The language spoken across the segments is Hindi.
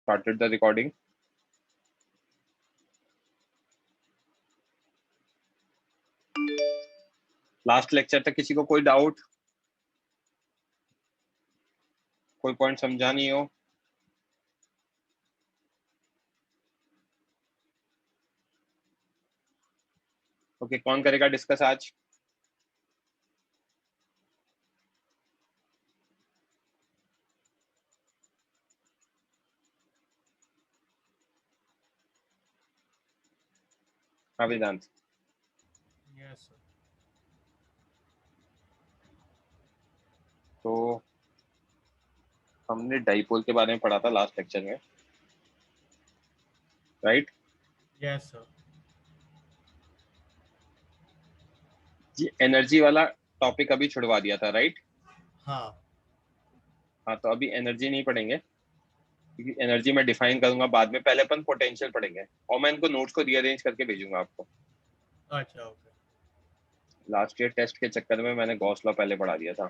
started the recording. Last lecture तक किसी को कोई डाउट, कोई पॉइंट समझा नहीं हो? ओके, कौन करेगा डिस्कस आज? वेदांत? Yes sir. तो हमने डाइपोल के बारे में पढ़ा था लास्ट लेक्चर में, राइट? Yes sir. ये एनर्जी वाला टॉपिक अभी छुड़वा दिया था, राइट? हाँ हाँ, तो अभी एनर्जी नहीं पढ़ेंगे क्योंकि एनर्जी मैं डिफाइन करूंगा बाद में। पहले अपन पोटेंशियल पढ़ेंगे और मैं इनको नोट्स को रीअरेंज करके भेजूंगा आपको। अच्छा ओके। लास्ट ईयर टेस्ट के चक्कर में मैंने गॉस लॉ पहले पढ़ा दिया था।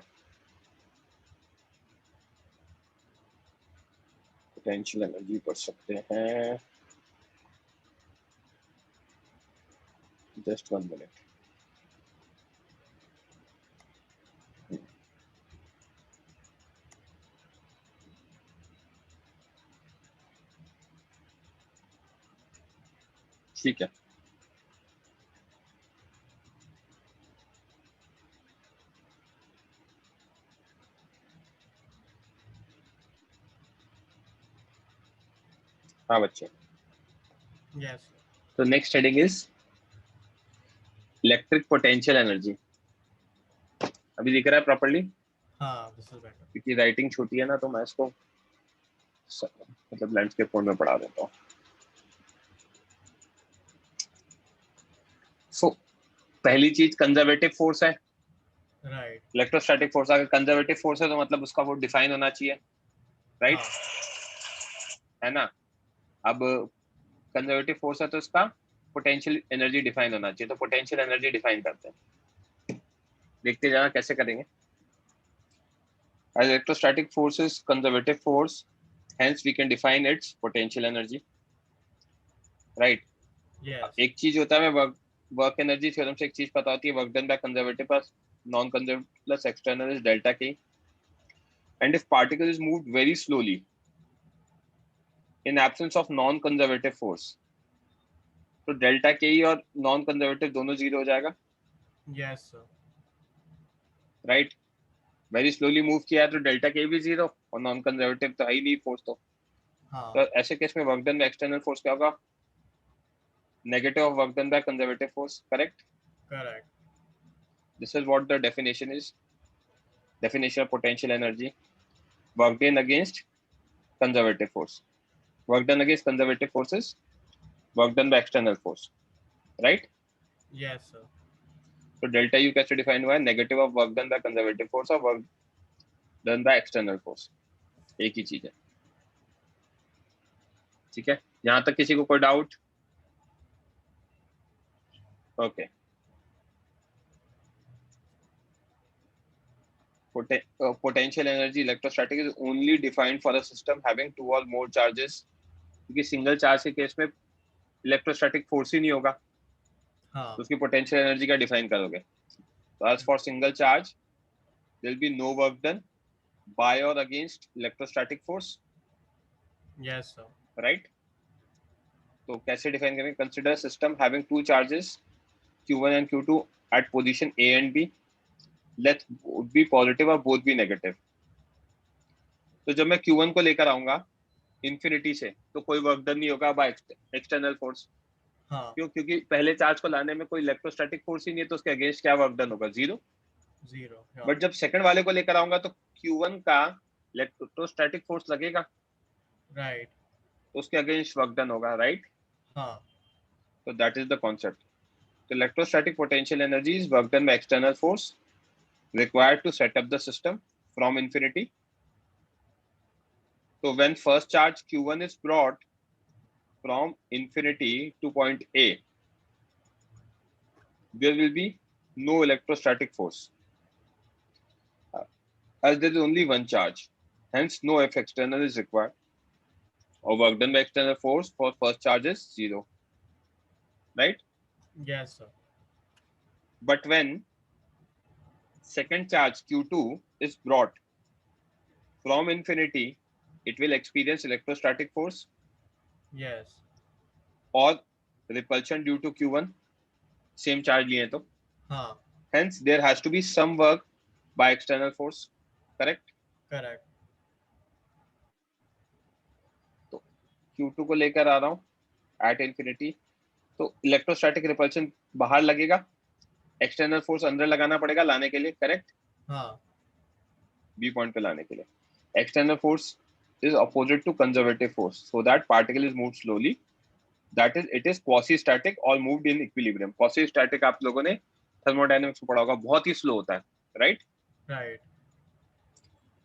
पोटेंशियल एनर्जी पढ़ सकते हैं, जस्ट 1 मिनट। ठीक है, हाँ बच्चे। Yes sir. तो next heading is electric potential energy. अभी दिख रहा है प्रॉपर्ली? हाँ दिस इज बेटर। क्योंकि राइटिंग छोटी है ना, तो मैं इसको मतलब लैंडस्केप मोड में पढ़ा देता हूँ। सो पहली चीज कंजर्वेटिव फोर्स है। राइट। इलेक्ट्रोस्टैटिक फोर्स अगर कंजर्वेटिव फोर्स है तो मतलब उसका वो डिफाइन होना चाहिए, राइट? है ना? अब कंजर्वेटिव फोर्स है तो इसका पोटेंशियल एनर्जी डिफाइन होना चाहिए, तो पोटेंशियल एनर्जी डिफाइन करते हैं। देखते जाना कैसे करेंगे। Electrostatic force is conservative force, hence we can define its potential energy, right? Yes. एक चीज होता है, मैं वर्क एनर्जी थ्योरम से एक चीज पता होती है, work done by conservative plus non conservative plus external is delta के, and if particle is moved very slowly in absence of non conservative force, तो डेल्टा के और नॉन कंजर्वेटिव दोनों जीरो हो जाएगा, yes sir. Right? Very slowly move किया है तो डेल्टा के भी जीरो और नॉन कंजर्वेटिव तो है ही नहीं फोर्स। तो ऐसे केस में work done by external force क्या होगा? Negative of work done by conservative force, correct? Correct. This is what the definition is. Definition of potential energy. Work done against conservative force. Work done against conservative forces. Work done by external force. Right? Yes sir. So delta U कैसे define हुआ है? Negative of work done by conservative force or work done by external force. एक ही चीज है, ठीक है? यहाँ तक किसी को कोई doubt? Okay. Potential energy electrostatic is only defined for a system having two or more charges. क्योंकि सिंगल चार्ज के केस में इलेक्ट्रोस्टैटिक फोर्स ही नहीं होगा, हाँ। तो उसकी पोटेंशियल एनर्जी का डिफाइन करोगे? तो as for single charge there will be no work done by or against electrostatic force, yes sir. right? तो कैसे डिफाइन करेंगे? Consider system having two charges q1 and q2 at position a and b, let both be positive और both be negative। तो जब मैं q1 को लेकर आऊंगा इंफिनिटी से तो कोई वर्क डन नहीं होगा बाय एक्सटर्नल फोर्स। हाँ। क्यों? क्योंकि पहले चार्ज को लाने में कोई इलेक्ट्रोस्टैटिक फोर्स ही नहीं है, तो उसके अगेंस्ट क्या वर्क डन होगा? जीरो। जीरो। बट जब सेकंड वाले को लेकर आऊंगा तो q1 का इलेक्ट्रोस्टैटिक फोर्स लगेगा, राइट। तो उसके अगेंस्ट वर्क डन होगा, राइट? हाँ। So that is the concept. The electrostatic potential energy is work done by external force required to set up the system from infinity. So when first charge q1 is brought from infinity to point A, there will be no electrostatic force as there is only one charge. Hence, no F external is required. और work done by external force for first charge is 0, right? Yes, sir. But when second charge Q2 is brought from infinity, it will experience electrostatic force Yes. or repulsion due to Q1, same charge लिए तो, हाँ. hence there has to be some work by external force, correct? Correct. तो Q2 को लेकर आ रहा हूँ at infinity, तो इलेक्ट्रोस्टैटिक रिपल्शन बाहर लगेगा, एक्सटर्नल फोर्स अंदर लगाना पड़ेगा लाने के लिए, करेक्ट? हाँ. बी पॉइंट पे लाने के लिए external force is opposite to conservative force, so that particle is moved slowly, that is it is quasi static or moved in equilibrium. quasi static आप लोगों ने थर्मोडायनेमिक्स में पढ़ा होगा, बहुत ही स्लो होता है, right? Right.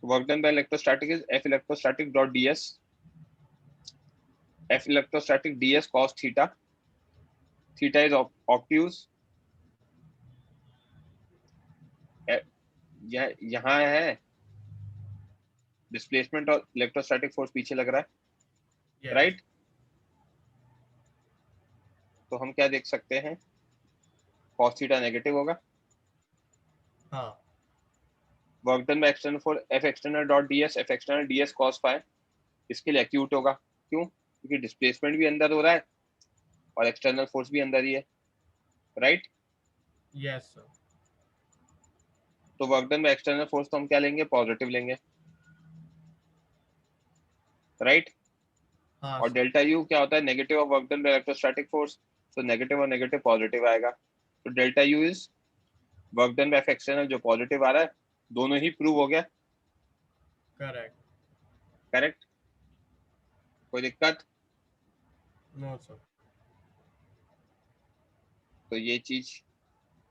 Work done by electrostatic is F electrostatic dot ds, F electrostatic ds cos theta, theta is obtuse, यहाँ है डिस्प्लेसमेंट और इलेक्ट्रोस्टैटिक फोर्स पीछे लग रहा है, Yes. राइट? तो हम क्या देख सकते हैं, cos थीटा नेगेटिव होगा, हाँ. Work done by external for F external dot ds, F external ds cos phi, इसके लिए एक्यूट होगा, क्यों? क्योंकि डिस्प्लेसमेंट भी अंदर हो रहा है और एक्सटर्नल फोर्स भी अंदर ही है, राइट? Yes, sir. तो work done by external force तो हम क्या लेंगे, पॉजिटिव लेंगे, राइट? हाँ, और sir. डेल्टा यू क्या होता है, negative of work done by electrostatic force, तो नेगेटिव और नेगेटिव पॉजिटिव आएगा, तो delta U is work done by F external जो पॉजिटिव आ रहा है, दोनों ही प्रूव हो गया, Correct. करेक्ट? कोई दिक्कत? No, sir. तो ये चीज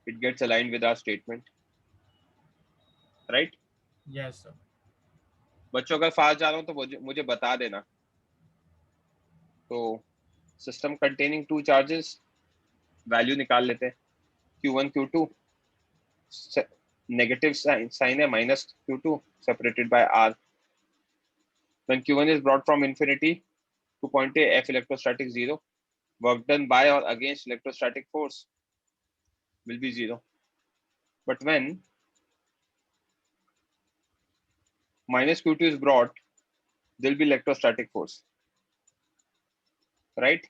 it gets aligned with our statement, right? Yes, sir. बच्चों अगर फास्ट जा रहा हूँ तो मुझे बता देना। तो system containing two charges, value निकाल लेते हैं, Q1 Q2, नेगेटिव साइन है minus Q2 separated by R. When Q1 is brought from infinity to point A, F electrostatic 0, work done by or against electrostatic force will be 0. But when minus Q2 is brought, there will be electrostatic force, right?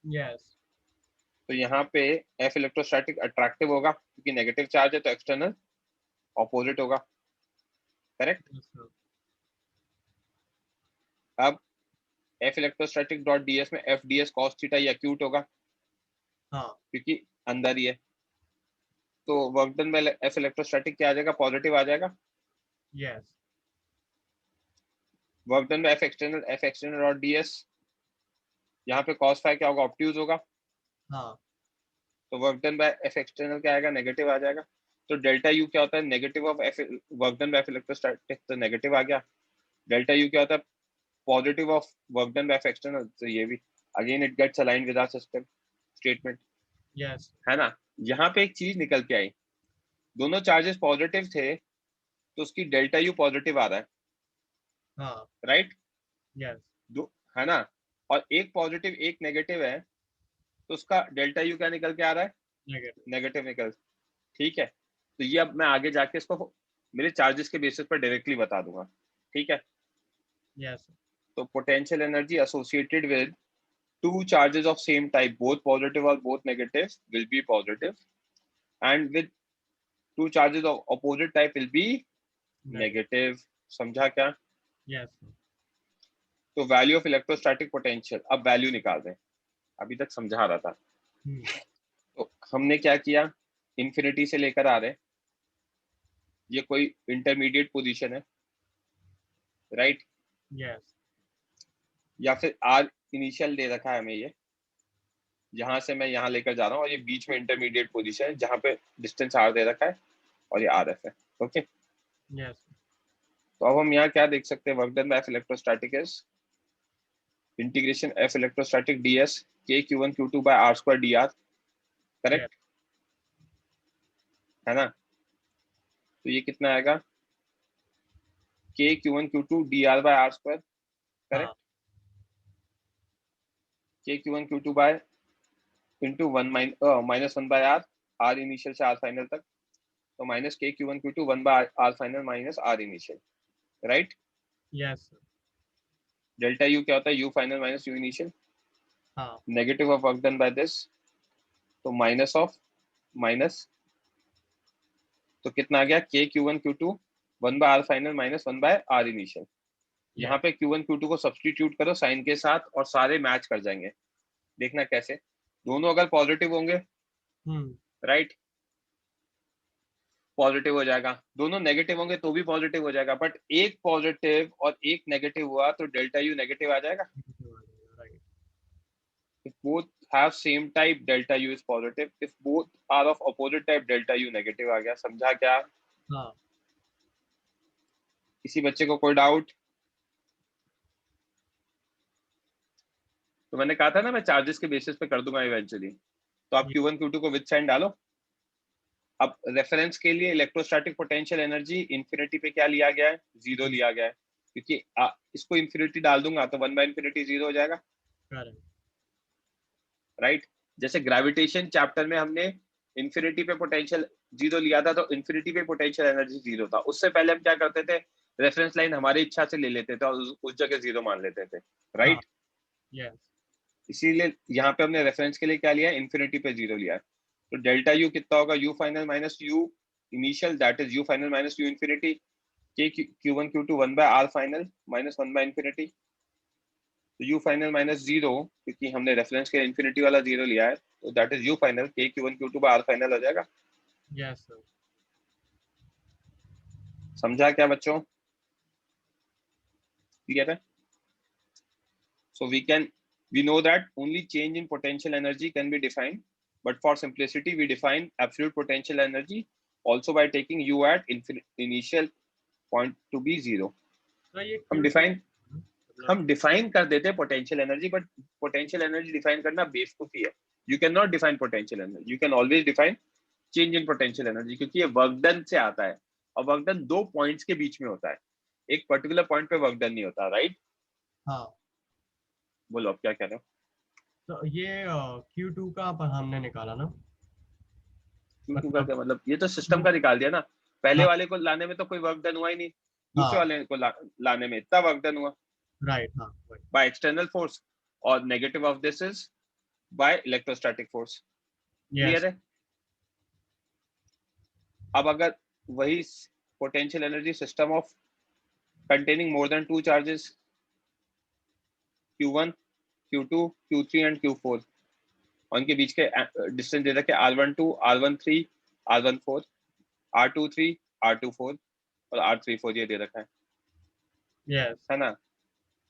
Yes. तो यहाँ पे F इलेक्ट्रोस्टैटिक अट्रैक्टिव होगा क्योंकि नेगेटिव चार्ज है, तो एक्सटर्नल ऑपोजिट होगा, करेक्ट? Yes, sir. अब F इलेक्ट्रोस्टैटिक डॉट ds में F ds cos थीटा ये एक्यूट होगा हाँ. क्योंकि अंदर ही है, तो work done by F electrostatic क्या आ जाएगा, पॉजिटिव आ जाएगा। Yes. Work done by F external dot ds, यहाँ पे cos फाई क्या होगा, ऑब्ट्यूज होगा, हाँ. तो work done by F external क्या आएगा, नेगेटिव आ जाएगा। तो डेल्टा यू क्या होता है, negative of F work done by F electrostatic, तो नेगेटिव आ गया। डेल्टा यू क्या होता है, positive of work done by F external, तो ये भी again it gets aligned with our system statement, Yes. है ना? यहाँ पे एक चीज निकल के आई, दोनों चार्जेस पॉजिटिव थे तो उसकी डेल्टा यू पॉजिटिव आ रहा है, हाँ. राइट? Yes. दो, है ना? और एक पॉजिटिव एक नेगेटिव है, तो उसका डेल्टा यू क्या निकल के आ रहा है, Negative. नेगेटिव निकल, ठीक है? तो ये अब मैं आगे जाके इसको मेरे चार्जेस के बेसिस पर डायरेक्टली बता दूंगा, ठीक है? Yes, sir. तो potential energy associated with two charges of same type, both positive or both negative, will be positive, and with two charges of opposite type will be Negative. negative. समझा क्या? Yes, sir. तो वैल्यू ऑफ इलेक्ट्रोस्टैटिक पोटेंशियल, अब वैल्यू निकाल दें, अभी तक समझा रहा था। Hmm. तो हमने क्या किया, इन्फिनिटी से लेकर आ रहे, ये कोई इंटरमीडिएट पोजीशन है, राइट? Yes. या फिर आर इनिशियल दे रखा है हमें, ये जहां से मैं यहाँ लेकर जा रहा हूँ, और ये बीच में इंटरमीडिएट पोजीशन है जहां पे डिस्टेंस आर दे रखा है और ये आर एफ है, ओके? Yes. तो अब हम यहाँ क्या देख सकते हैं, work done by F electrostatic is integration F electrostatic ds k q1 q2 by r square dr, Yes. Correct, है ना? तो ये कितना आएगा, k q1 q2 dr by r square, हाँ. Correct? Q1 Q2 by into 1 minus 1 by R initial से R final तक, तो minus K Q1 Q2 1 by R final minus R initial, right? Yes sir. Delta U क्या होता है? U final minus U initial. हाँ. Negative of work done by this, तो minus of minus, तो कितना आ गया? K Q1 Q2 1 by R final minus 1 by R initial. यहाँ पे Q1 Q2 को सब्स्टिट्यूट करो साइन के साथ और सारे मैच कर जाएंगे. देखना कैसे. दोनों अगर पॉजिटिव होंगे, राइट, पॉजिटिव हो जाएगा. दोनों नेगेटिव होंगे तो भी पॉजिटिव हो जाएगा. बट एक पॉजिटिव और एक नेगेटिव हुआ तो डेल्टा यू नेगेटिव आ जाएगा. Right. If both have same type, delta U is positive. If both are of opposite type, delta U negative आ गया. समझा क्या? हाँ. किसी बच्चे को कोई डाउट? तो मैंने कहा था ना मैं चार्जेस के बेसिस पे कर दूंगा इवेंचुअली. तो आप Q1 Q2 को विद साइन डालो. अब रेफरेंस के लिए इलेक्ट्रोस्टैटिक पोटेंशियल एनर्जी इंफिनिटी पे क्या लिया गया है? 0 लिया गया है. क्योंकि इसको इंफिनिटी डाल दूंगा तो 1 by इंफिनिटी 0 हो जाएगा. Correct. राइट. जैसे ग्रेविटेशन चैप्टर में हमने इंफिनिटी पे पोटेंशियल 0 लिया था, तो इंफिनिटी पे पोटेंशियल एनर्जी 0 था. उससे पहले हम क्या करते थे? रेफरेंस लाइन हमारी इच्छा से ले लेते थे और उस जगह 0 मान लेते थे. राइट. Yes. इसीलिए यहाँ पे हमने रेफरेंस के लिए क्या लिया? इंफिनिटी पे 0 लिया. तो डेल्टा यू कितना होगा? You final minus U initial, that is you final minus you infinity. के Q1 Q2 1 by R final minus 1 by infinity. तो यू फाइनल माइनस 0, क्योंकि हमने रेफरेंस के इंफिनिटी वाला 0 लिया है, तो दैट इज यू फाइनल के Q1 Q2 by R final हो जाएगा. Yes sir. समझा क्या बच्चों? क्लियर है? So we know that only change in potential energy can be defined, but for simplicity we define absolute potential energy also by taking U at initial point to be 0. तो ये हम डिफाइन कर देते हैं potential energy, but potential energy define करना बेवकूफी है. You can not define potential energy. You can always define change in potential energy, क्योंकि ये वर्क डन से आता है और वर्क डन 2 पॉइंट्स के बीच में होता है. एक पर्टिकुलर पॉइंट पे वर्क डन नहीं होता. राइट. हाँ. बोलो आप क्या कह रहे हो? तो ये Q2 का हमने निकाला ना. Q2 का क्या मतलब? ये तो सिस्टम का निकाल दिया ना. पहले वाले को लाने में तो कोई वर्क डन हुआ ही नहीं. दूसरे वाले को लाने में इतना वर्क डन हुआ. राइट. हाँ. बाय एक्सटर्नल फोर्स, और negative of this is by electrostatic force. Clear है? अब अगर वही potential energy system of containing more than 2 charges, Q1, Q2, Q3 and Q4, उनके बीच के डिस्टेंस दे रखे R12, R13, R14, R23, R24 और R34 ये दे रखा है. Yes. है ना?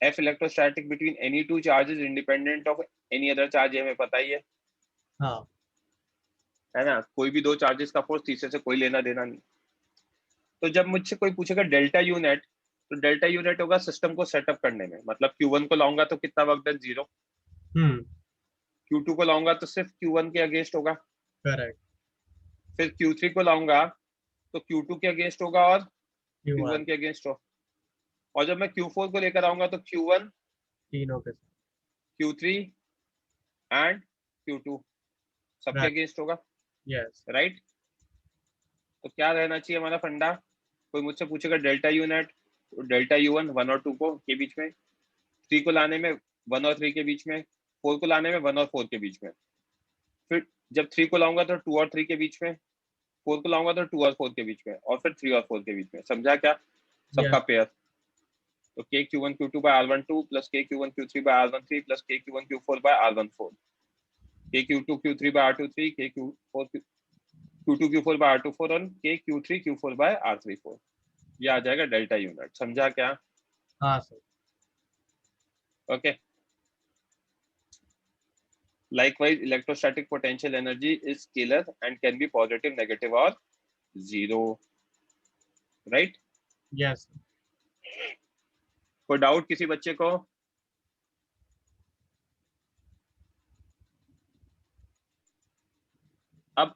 F electrostatic between any two charges independent of any other charge, हमें पता ही है. हाँ. है ना? कोई भी 2 चार्जेस का फोर्स तीसरे से कोई लेना देना नहीं. तो जब मुझसे कोई पूछेगा डेल्टा यू नेट, तो डेल्टा यू नेट होगा सिस्टम को सेटअप करने में. मतलब Q1 को लाऊंगा तो कितना वर्क डन? 0. Q2 को लाऊंगा तो सिर्फ Q1 के अगेंस्ट होगा. करेक्ट. फिर Q3 को लाऊंगा तो Q2 के अगेंस्ट होगा और Q1 के अगेंस्ट हो. और जब मैं Q4 को लेकर आऊंगा तो Q1, तीनों के, Q3 एंड Q2 सबके अगेंस्ट होगा. यस. राइट. तो क्या रहना चाहिए हमारा फंडा? कोई मुझसे पूछेगा डेल्टा यू नेट, तो डेल्टा U1 1 और 2 को के बीच में, 3 को लाने में 1 और 3 के बीच में, 4 को लाने में 1 और 4 के बीच में. फिर जब 3 को लाऊंगा तो 2 और 3 के बीच में, 4 को लाऊंगा तो 2 और 4 के बीच में, और फिर 3 और 4 के बीच में. समझा क्या? सबका पेयर. तो K Q1 Q2 by R12 plus K Q1 Q3 by R13 plus K Q1 Q4 by R14, K Q2 Q3 by R23, K Q4 Q2 Q4 by R24 और K Q3 Q4 by R34. ये आ जाएगा डेल्टा यूनिट. समझा क्या? हाँ sir. Okay. Likewise, electrostatic potential energy is scalar and can be positive, negative or 0. Right? Yes. कोई डाउट किसी बच्चे को? अब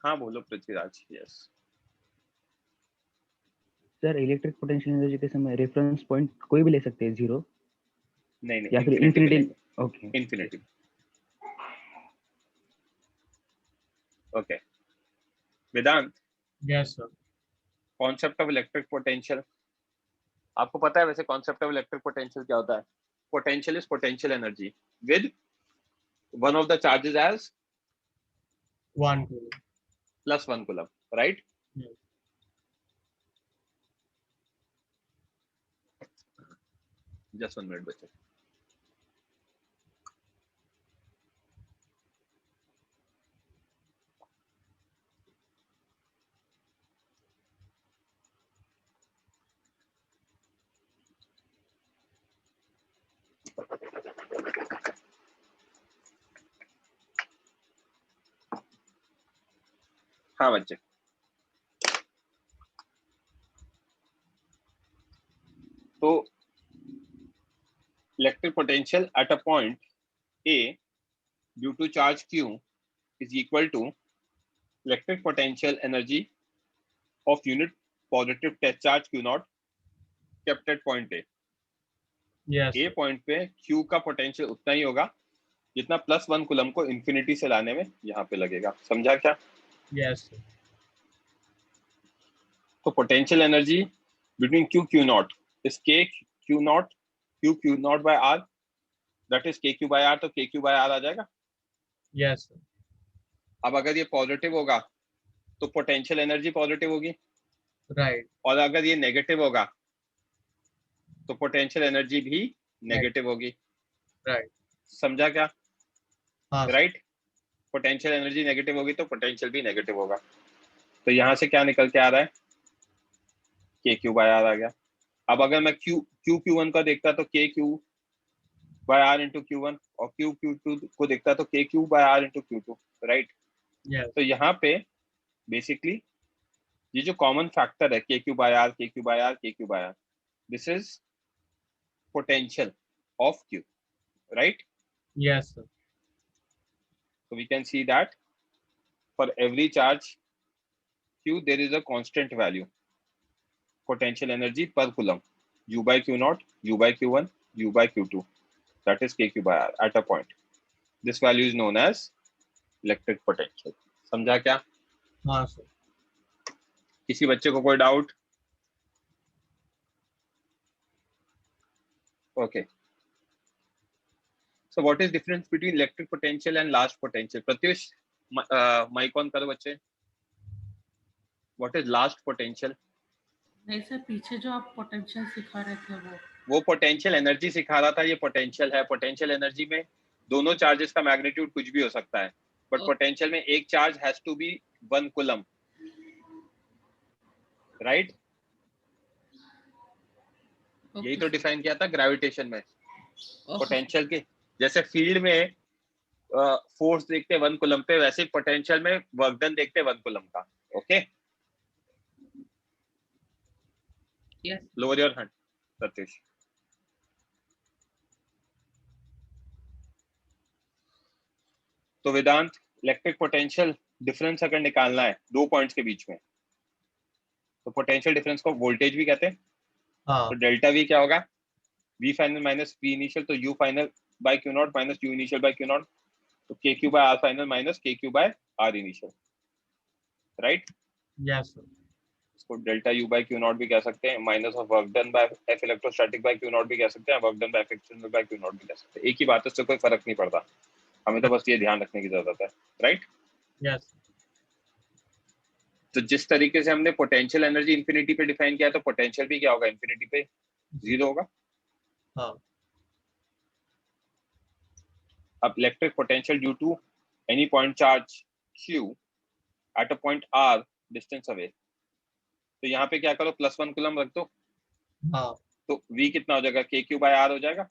हाँ बोलो Prithviraj. Yes sir. Electric potential energy के समय रेफरेंस पॉइंट कोई भी ले सकते हैं 0? नहीं या फिर infinity Okay. infinity. Okay. Vedant, yes sir. Concept of electric potential आपको पता है? वैसे कॉन्सेप्ट ऑफ इलेक्ट्रिक पोटेंशियल क्या होता है? Potential is potential energy with one of the charges as 1 coulomb. +1 coulomb, right? Just 1 minute बच्चे। हाँ बच्चे, तो electric potential at a point A due to charge Q is equal to electric potential energy of unit positive test charge Q naught kept at point A. Yes A point पे Q का पोटेंशियल उतना ही होगा जितना +1 कूलम को इंफिनिटी से लाने में यहाँ पे लगेगा। समझा क्या? यस। तो potential energy between Q naught is K Q naught Q naught by R, that is KQ by R, तो KQ by R आ जाएगा। यस। अब अगर ये पॉजिटिव होगा तो पोटेंशियल एनर्जी पॉजिटिव होगी, राइट। और अगर ये नेगेटिव होगा तो पोटेंशियल एनर्जी भी नेगेटिव होगी। राइट। समझा क्या? हाँ। राइट। पोटेंशियल एनर्जी नेगेटिव होगी तो पोटेंशियल भी नेगेटिव होगा। तो यहाँ से क्या निकल के आ रहा है? KQ by R आ गया। अब अगर मैं Q1 का देखता तो KQ by R into Q1, और Q2 को देखता तो KQ by R into Q2, right? Yes. तो यहाँ पे बेसिकली ये जो कॉमन फैक्टर है KQ by R, KQ by R, KQ by R, this is potential of Q, right? Yes sir. So we can see that for every charge Q there is a constant value potential energy per coulomb, U by Q naught, U by Q1, U by Q2, that is KQ by R at a point. This value is known as electric potential. समझा क्या? हाँ सर। किसी बच्चे को कोई doubt? Okay. So what is difference between electric potential and last potential? Pratyush, mic on करो बच्चे। What is last potential? नहीं सर, पीछे जो आप पोटेंशियल सिखा रहे थे वो पोटेंशियल एनर्जी सिखा रहा था। ये पोटेंशियल है। पोटेंशियल एनर्जी में दोनों चार्जेस का मैग्नीट्यूड कुछ भी हो सकता है, बट पोटेंशियल में एक charge has to be 1 coulomb, right? यही तो डिफाइन किया था ग्रेविटेशन में। पोटेंशियल के जैसे फील्ड में फोर्स देखते 1 कूलम पे, वैसे पोटेंशियल में वर्क डन देखते 1 कूलम का। Okay, lower your hand Satish. तो वेदांत, इलेक्ट्रिक पोटेंशियल डिफरेंस अगर निकालना है दो पॉइंट्स के बीच में, तो पोटेंशियल डिफरेंस को वोल्टेज भी कहते हैं। हाँ। तो डेल्टा वी क्या होगा? V final minus V initial, तो U final by Q naught minus U initial by Q naught, तो K Q by R final minus K Q by R initial, right? Yes sir. इसको delta U by Q naught भी कह सकते हैं, minus of work done by F electrostatic by Q naught भी कह सकते हैं, work done by F external by Q naught भी कह सकते हैं। एक ही बात है, उससे कोई फर्क नहीं पड़ता। हमें तो बस ये ध्यान रखने की जरूरत है, राइट? यस। तो जिस तरीके से हमने पोटेंशियल एनर्जी इंफिनिटी पे डिफाइन किया, तो पोटेंशियल भी क्या होगा? इंफिनिटी पे 0 होगा। हाँ। अब electric potential due to any point charge Q at a point R distance away, तो यहाँ पे क्या करो? +1 कूलम रख दो। हाँ। तो V कितना हो जाएगा? KQ बाय R हो जाएगा।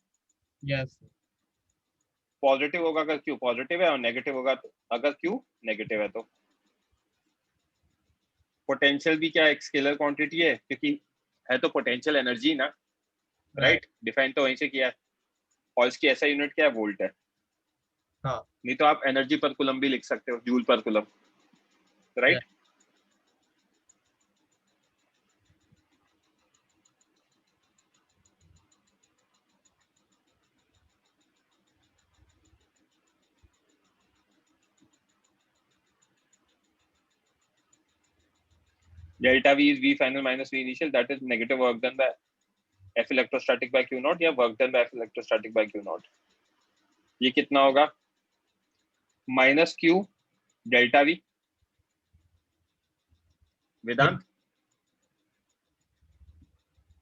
यस। पॉजिटिव होगा अगर Q पॉजिटिव है, और नेगेटिव होगा तो अगर Q नेगेटिव है। तो पोटेंशियल भी क्या एक स्केलर क्वांटिटी है, क्योंकि है तो पोटेंशियल एनर्जी ना, राइट? डिफाइन तो वहीं से किया है, और इसकी ऐसा यूनिट क्या है? वोल्ट है। हाँ। नहीं तो आप एनर्जी पर कूलम भी लिख सकते हो, जूल पर coulomb, right? delta V is V final minus V initial, that is negative work done by F electrostatic by Q naught या work done by F electrostatic by Q naught. ये कितना होगा? Minus Q delta V. वेदांत,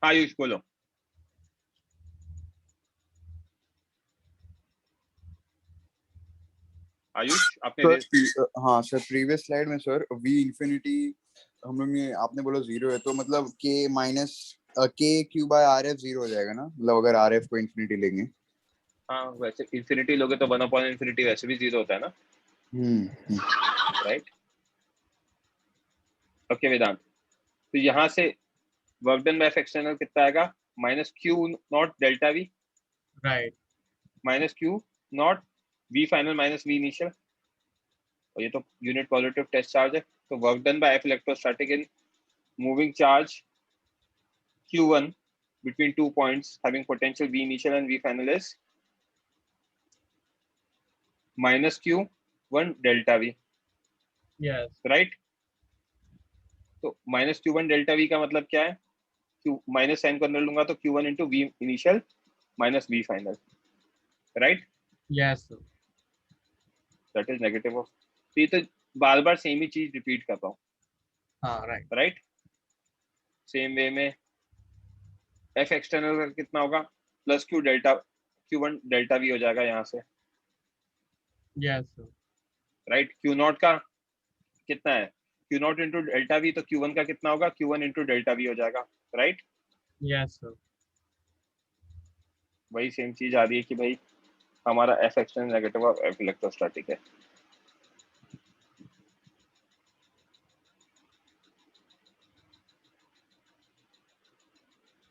आयुष बोलो. आयुष आपने हाँ सर, प्रीवियस स्लाइड में सर V इंफिनिटी हम लोग ने आपने बोला 0 है, तो मतलब K minus Q by RF 0 हो जाएगा ना, मतलब अगर RF को इंफिनिटी लेंगे. हाँ, वैसे इंफिनिटी लोगे तो 1/infinity वैसे भी 0 होता है ना. राइट. ओके वेदांत, तो यहाँ से work done by F external कितना आएगा? Minus Q not delta V. Right. Minus Q not V final minus V initial. और ये तो यूनिट पॉजिटिव टेस्ट चार्ज है. तो work done by F electrostatic in moving charge Q1 between 2 points having potential V initial and V final is minus Q1 delta V. Yes. Right? तो minus Q1 delta V का मतलब क्या है? Q माइनस साइन को अंदर लूंगा तो Q1 into V initial minus V final. Right? Yes sir. That is negative of. तो ये तो बार बार सेम ही चीज रिपीट कर रहा हूँ. हाँ राइट. राइट. सेम वे में F एक्सटर्नल का कितना होगा? प्लस Q1 डेल्टा V हो जाएगा यहाँ से. Yes sir. Right. Q not का कितना है? Q not into delta V, तो Q1 का कितना होगा? Q1 इंटू डेल्टा V हो जाएगा. राइट. Yes sir. वही सेम चीज आ रही है कि भाई हमारा F एक्सटर्नल नेगेटिव और F इलेक्ट्रोस्टैटिक है.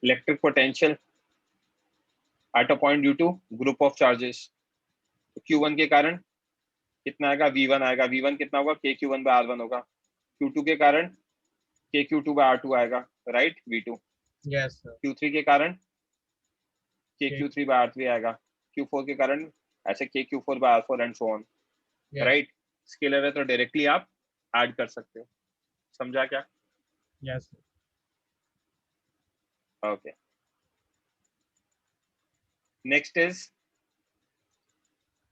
Electric potential at a point due to group of charges. Q1 के कारण कितना आएगा? V1 आएगा. V1 कितना होगा? KQ1 by R1 होगा. Q2 के कारण KQ2 by R2 आएगा. Right. V2. Yes sir. Q3 के कारण KQ3 by R3 आएगा. Q4 के कारण ऐसे KQ4 by R4 and so on. Yes. Right. Scalar है तो डायरेक्टली आप ऐड कर सकते हो. समझा क्या? Yes sir. Okay. Next is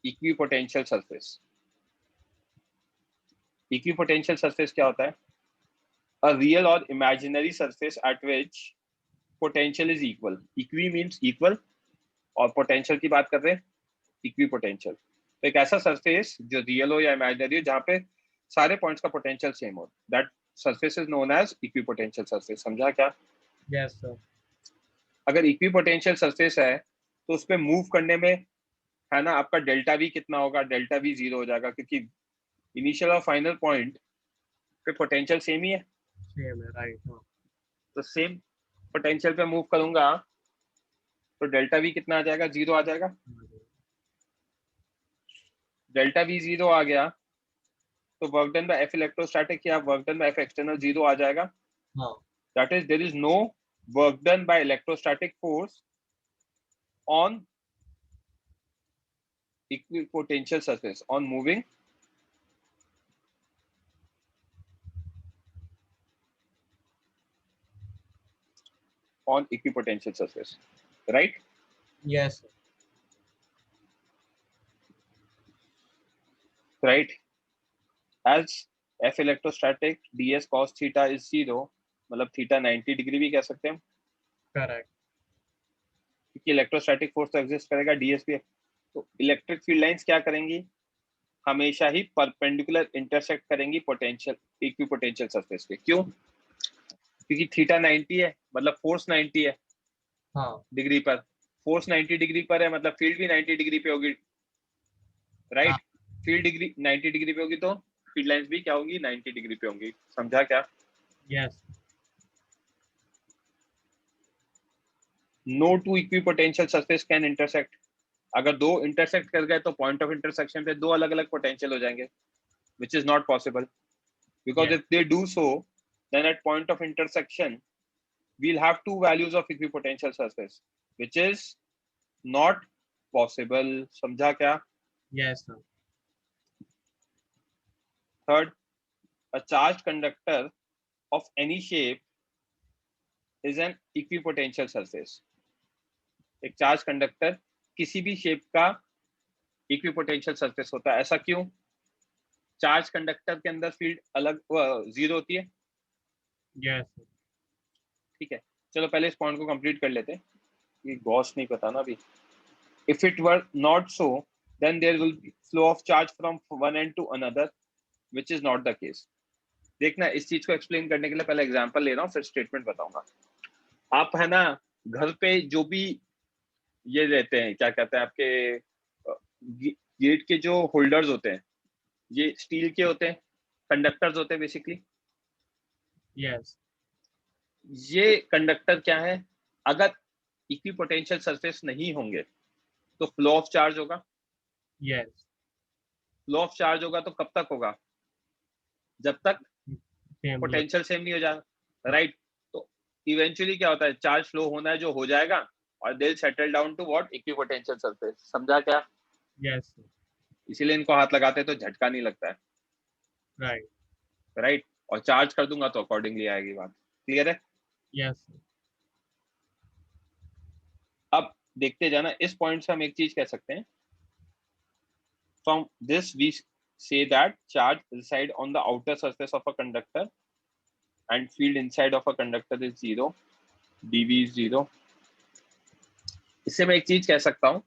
equipotential surface. Equipotential surface क्या होता है? A real or imaginary surface at which potential is equal. Equi means equal और potential की बात कर रहे हैं equipotential. तो एक ऐसा surface जो रियल हो या imaginary हो जहाँ पे सारे पॉइंट्स का पोटेंशियल सेम हो, that surface is known as equipotential surface. समझा क्या? Yes sir. अगर equipotential surface है तो उस पे मूव करने में है ना आपका डेल्टा V कितना होगा? डेल्टा V 0 हो जाएगा क्योंकि इनिशियल और फाइनल पॉइंट पे पोटेंशियल सेम ही है. Same है. Right. हाँ. तो सेम पोटेंशियल पे मूव करूंगा तो डेल्टा V कितना आ जाएगा? 0 आ जाएगा. डेल्टा V 0 आ गया तो work done by F electrostatic या work done by F external 0 आ जाएगा. हाँ. That is there is no work done by electrostatic force on equipotential surface on moving on equipotential surface. Right? Yes sir. Right. As F electrostatic ds cos theta is 0, मतलब थीटा 90 डिग्री भी कह सकते हैं. Correct. क्योंकि इलेक्ट्रोस्टैटिक फोर्स तो एग्जिस्ट करेगा, ds भी है. तो इलेक्ट्रिक फील्ड लाइंस क्या करेंगी? हमेशा ही परपेंडिकुलर इंटरसेक्ट करेंगी पोटेंशियल इक्विपोटेंशियल सरफेस के. क्यों? क्योंकि थीटा 90 है मतलब फोर्स 90 है. हाँ. डिग्री पर फोर्स 90 डिग्री पर है मतलब फील्ड भी 90 डिग्री पे होगी. राइट. फील्ड डिग्री 90 डिग्री पे होगी तो फील्ड लाइंस भी क्या होंगी? 90 डिग्री पे होंगी. समझा क्या? Yes. No two equipotential surface can intersect. अगर दो इंटरसेक्ट कर गए तो पॉइंट ऑफ इंटरसेक्शन पे दो अलग अलग पोटेंशियल हो जाएंगे, which is not possible. Because Yes. if they do so, then at point of intersection, we'll have two values of equipotential surface, which is not possible. समझा क्या? Yes sir. Third, a charged conductor of any shape is an equipotential surface. एक चार्ज कंडक्टर किसी भी शेप का इक्विपोटेंशियल सरफेस होता है। ऐसा क्यों? चार्ज कंडक्टर के अंदर फील्ड अलग जीरो होती है। यस ठीक है, चलो पहले इस पॉइंट को कंप्लीट कर लेते हैं। ये गॉस नहीं पता ना अभी। If it were not so then there will be flow of charge from one end to another which is not the case. देखना, इस चीज को एक्सप्लेन करने के लिए पहले एग्जांपल ले रहा हूँ, फिर स्टेटमेंट बताऊंगा। आप है ना घर पे जो भी ये रहते हैं, क्या कहते हैं, आपके गेट के जो होल्डर्स होते हैं, ये स्टील के होते हैं, कंडक्टर्स होते हैं बेसिकली। यस ये कंडक्टर क्या है, अगर इक्विपोटेंशियल सरफेस नहीं होंगे तो फ्लो ऑफ चार्ज होगा। यस फ्लो ऑफ चार्ज होगा तो कब तक होगा? जब तक सेम पोटेंशियल सेम नहीं हो जाएगा, राइट? तो इवेंचुअली क्या होता है, चार्ज फ्लो होना है जो हो जाएगा, और they settle down to what, equipotential surface. समझा क्या? यस इसीलिए इनको हाथ लगाते हैं तो झटका नहीं लगता है, राइट राइट? और चार्ज कर दूंगा तो अकॉर्डिंगली आएगी बात। क्लियर है? यस अब देखते जाना, इस पॉइंट से हम एक चीज कह सकते हैं, from this we say that charge reside on the outer surface of a conductor and field inside of a conductor is zero, dv is zero। इससे मैं एक चीज कह सकता हूं,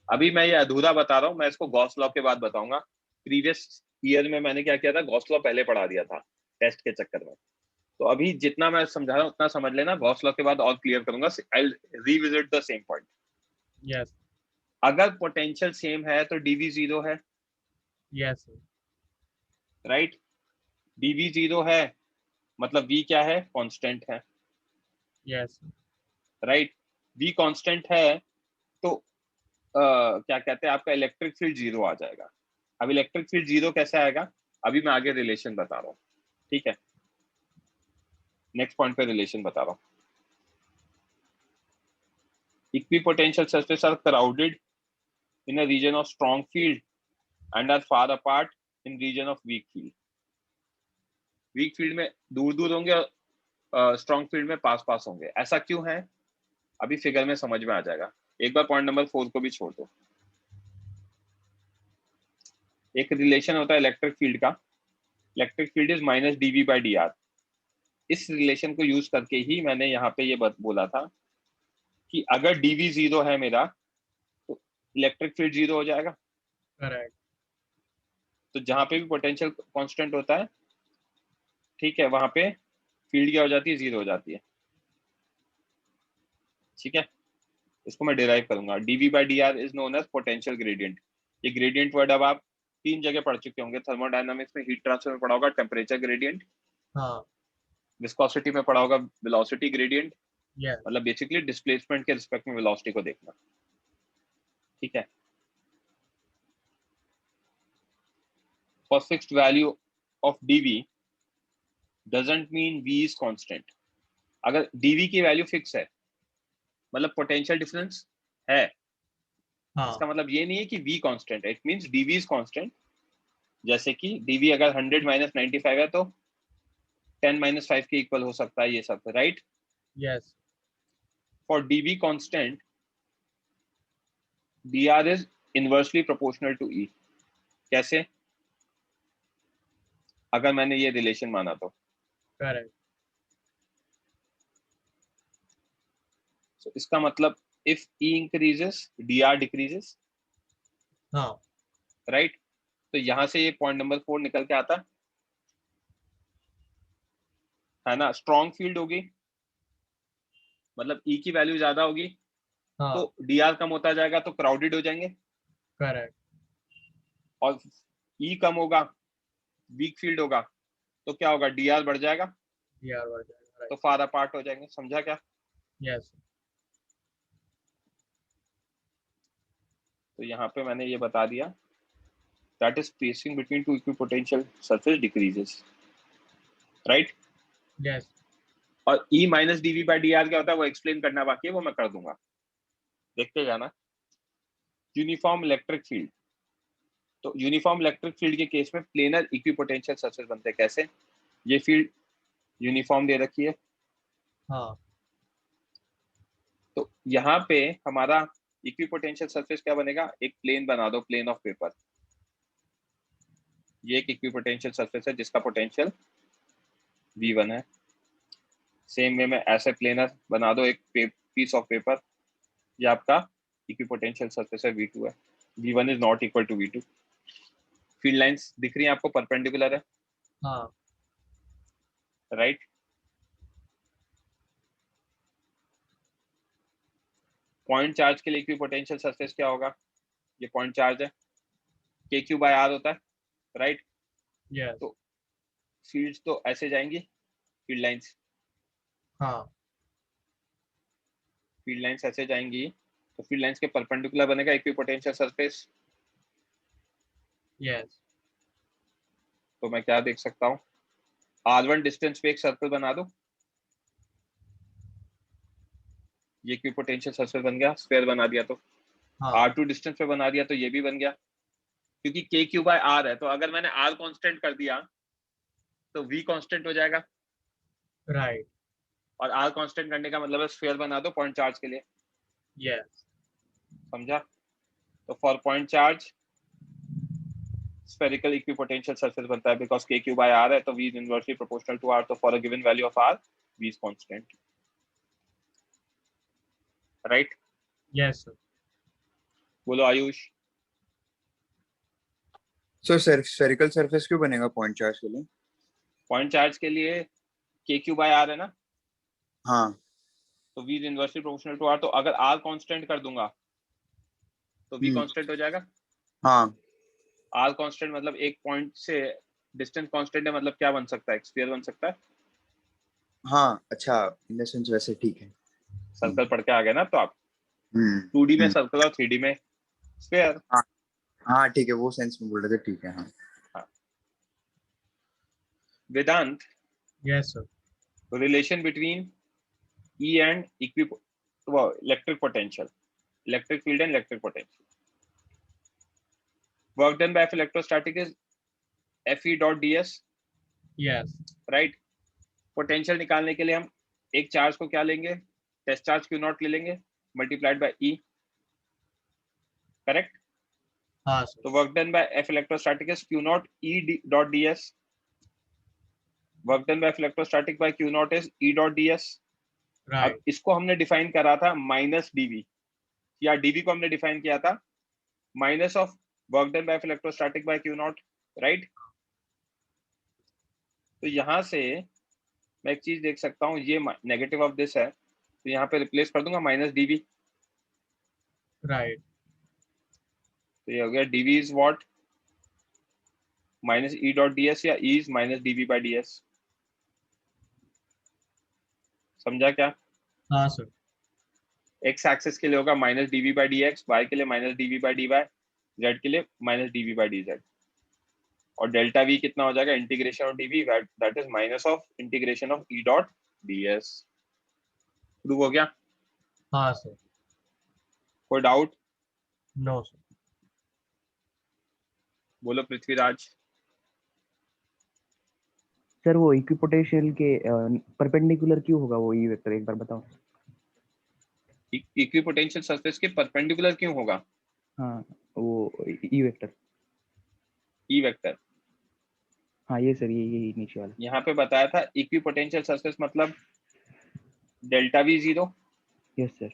अभी मैं ये अधूरा बता रहा हूं, मैं इसको गॉस लॉ के बाद बताऊंगा। प्रीवियस ईयर में मैंने क्या किया था, गॉस लॉ पहले पढ़ा दिया था टेस्ट के चक्कर में। तो अभी जितना मैं समझा रहा हूं उतना समझ लेना, गॉस लॉ के बाद और क्लियर करूंगा। I will revisit the same point. Yes अगर पोटेंशियल सेम है तो dv जीरो है, यस राइट? dv जीरो है मतलब v क्या है, कांस्टेंट है, यस राइट? v कांस्टेंट है तो क्या कहते हैं, आपका इलेक्ट्रिक फील्ड जीरो आ जाएगा। अब इलेक्ट्रिक फील्ड जीरो कैसे आएगा, अभी मैं आगे रिलेशन बता रहा हूँ, ठीक है? नेक्स्ट पॉइंट पे रिलेशन बता रहा हूँ। Equipotential surface are crowded in a region of strong field and are far apart in region of weak field। Weak field में दूर दूर होंगे और स्ट्रॉन्ग फील्ड में पास पास होंगे। ऐसा क्यों है, अभी फिगर में समझ में आ जाएगा। एक बार पॉइंट नंबर 4 को भी छोड़ दो। एक रिलेशन होता है इलेक्ट्रिक फील्ड का, electric field is minus dv by dr। इस रिलेशन को यूज करके ही मैंने यहाँ पे ये बोला था कि अगर dv जीरो है मेरा तो इलेक्ट्रिक फील्ड जीरो हो जाएगा। करेक्ट तो जहां पे भी पोटेंशियल कांस्टेंट होता है, ठीक है, वहां पे फील्ड क्या हो जाती है, जीरो हो जाती है। ठीक है, इसको मैं डिराइव करूंगा। dv by dr is known as potential gradient. ये ग्रेडियंट वर्ड अब आप 3 जगह पढ़ चुके होंगे, थर्मोडायनामिक्स में हीट ट्रांसफर में पढ़ा होगा टेम्परेचर ग्रेडियंट, हाँ विस्कोसिटी में पढ़ा होगा वेलोसिटी ग्रेडियंट, यस मतलब बेसिकली डिस्प्लेसमेंट के रिस्पेक्ट में वेलोसिटी को देखना। ठीक है, for fixed value of dv doesn't mean v is constant। अगर dv की वैल्यू फिक्स है मतलब पोटेंशियल डिफरेंस है, हाँ इसका मतलब ये नहीं है कि v कांस्टेंट है। It means dv is constant. जैसे कि dv अगर 100 माइनस 95 है तो 10 माइनस 5 के इक्वल हो सकता है, ये सब, right? Yes for dv constant dr is inversely proportional to e। कैसे? अगर मैंने ये रिलेशन माना तो करेक्ट इसका मतलब if e increases dr decreases, हाँ राइट? तो यहां से ये पॉइंट नंबर 4 निकल के आता है ना। स्ट्रॉन्ग फील्ड होगी मतलब e की वैल्यू ज्यादा होगी हाँ तो dr कम होता जाएगा तो क्राउडेड हो जाएंगे, करेक्ट और e कम होगा, वीक फील्ड होगा, तो क्या होगा, dr बढ़ जाएगा dr बढ़ जाएगा तो फार अपार्ट हो जाएंगे। समझा क्या? यस तो यहाँ पे मैंने ये बता दिया, that is spacing between two equipotential surface decreases, right? Yes और e minus dv by dr क्या होता है वो एक्सप्लेन करना बाकी है, वो मैं कर दूंगा, देखते जाना। यूनिफॉर्म इलेक्ट्रिक फील्ड, तो यूनिफॉर्म इलेक्ट्रिक फील्ड के केस में प्लेनर इक्विपोटेंशियल सरफेस बनते हैं। कैसे? ये फील्ड यूनिफॉर्म दे रखी है। हाँ तो यहाँ पे हमारा इक्विपोटेंशियल सरफेस क्या बनेगा, एक प्लेन बना दो, प्लेन ऑफ पेपर। ये एक इक्विपोटेंशियल सरफेस है जिसका पोटेंशियल V1 है। सेम वे में ऐसे प्लेनर बना दो एक पीस ऑफ पेपर, ये आपका इक्विपोटेंशियल सरफेस है, V2 है। V1 is not equal to V2। Field lines दिख रही है आपको, परपेंडिकुलर है, हाँ राइट। पॉइंट चार्ज के लिए इक्विपोटेंशियल सरफेस क्या होगा, ये पॉइंट चार्ज है, KQ/R होता है, राइट। यस तो फील्ड्स तो ऐसे जाएंगी, फील्ड लाइंस, हाँ फील्ड लाइंस ऐसे जाएंगी, तो फील्ड लाइंस के परपेंडिकुलर बनेगा इक्विपोटेंशियल सरफेस। यस तो मैं क्या देख सकता हूँ, R1 डिस्टेंस पे एक सर्कल बना दो, ये इक्विपोटेंशियल सरफेस बन गया, स्फीयर बना दिया। तो हाँ R2 डिस्टेंस पे बना दिया तो ये भी बन गया, क्योंकि KQ/R है। तो अगर मैंने R कांस्टेंट कर दिया तो V कांस्टेंट हो जाएगा, राइट और R कांस्टेंट करने का मतलब है स्फीयर बना दो पॉइंट चार्ज के लिए, यस समझा। तो for point charge spherical equipotential surface बनता है, बिकॉज KQ/R है तो V is inversely proportional to R। तो for a given value of R, V is constant, right. Yes sir बोलो आयुष। सर स्फेरिकल सरफेस क्यों बनेगा पॉइंट चार्ज के लिए? पॉइंट चार्ज के लिए KQ/R है ना, हाँ तो V is inversely proportional to R। तो अगर R कांस्टेंट कर दूंगा तो V कांस्टेंट हो जाएगा। हाँ R कांस्टेंट मतलब एक पॉइंट से डिस्टेंस कांस्टेंट है, मतलब क्या बन सकता है, स्फीयर बन सकता है। हाँ, अच्छा इन द सेंस वैसे ठीक है। सर्कल पढ़ के आ गए ना तो आप, हम्म 2D में सर्कल और 3D में स्फीयर। हाँ हाँ ठीक है, वो सेंस में बोल रहे थे, ठीक है। हाँ Vedant, yes sir relation between E and electric potential, electric field and electric potential. Work done by electrostatic is FE.ds, yes right. Potential निकालने के लिए हम एक चार्ज को क्या लेंगे, टेस्ट चार्ज Q0 ले लेंगे, मल्टीप्लाइड बाय E, करेक्ट। हाँ सर तो work done by F electrostatic is Q0 E.ds, work done by electrostatic by Q0 is E.ds। अब राइट इसको हमने डिफाइन करा था माइनस dV, या dV को हमने डिफाइन किया था minus of work done by electrostatic by Q0, right. तो यहाँ से मैं एक चीज देख सकता हूँ, ये नेगेटिव ऑफ दिस है, तो यहाँ पे रिप्लेस कर दूंगा माइनस dV। राइट तो ये हो गया dV is what, minus E.ds, या E is minus dV by ds। समझा क्या? हाँ सर x एक्सिस के लिए होगा minus dV by dx, y के लिए minus dV by dy, z के लिए माइनस dV बाय dz। और डेल्टा V कितना हो जाएगा, integration of dV that is minus of integration of E.ds। Prove हो गया? हाँ सर कोई डाउट? नो सर बोलो पृथ्वीराज। सर वो इक्विपोटेंशियल के परपेंडिकुलर क्यों होगा वो ई वेक्टर, एक बार बताओ। इक्विपोटेंशियल सरफेस के परपेंडिकुलर क्यों होगा? हाँ वो ई वेक्टर। ई वेक्टर, हाँ ये सर, ये नीचे वाला। यहाँ पे बताया था इक्विपोटेंशियल सरफेस मतलब डेल्टा V 0, यस सर।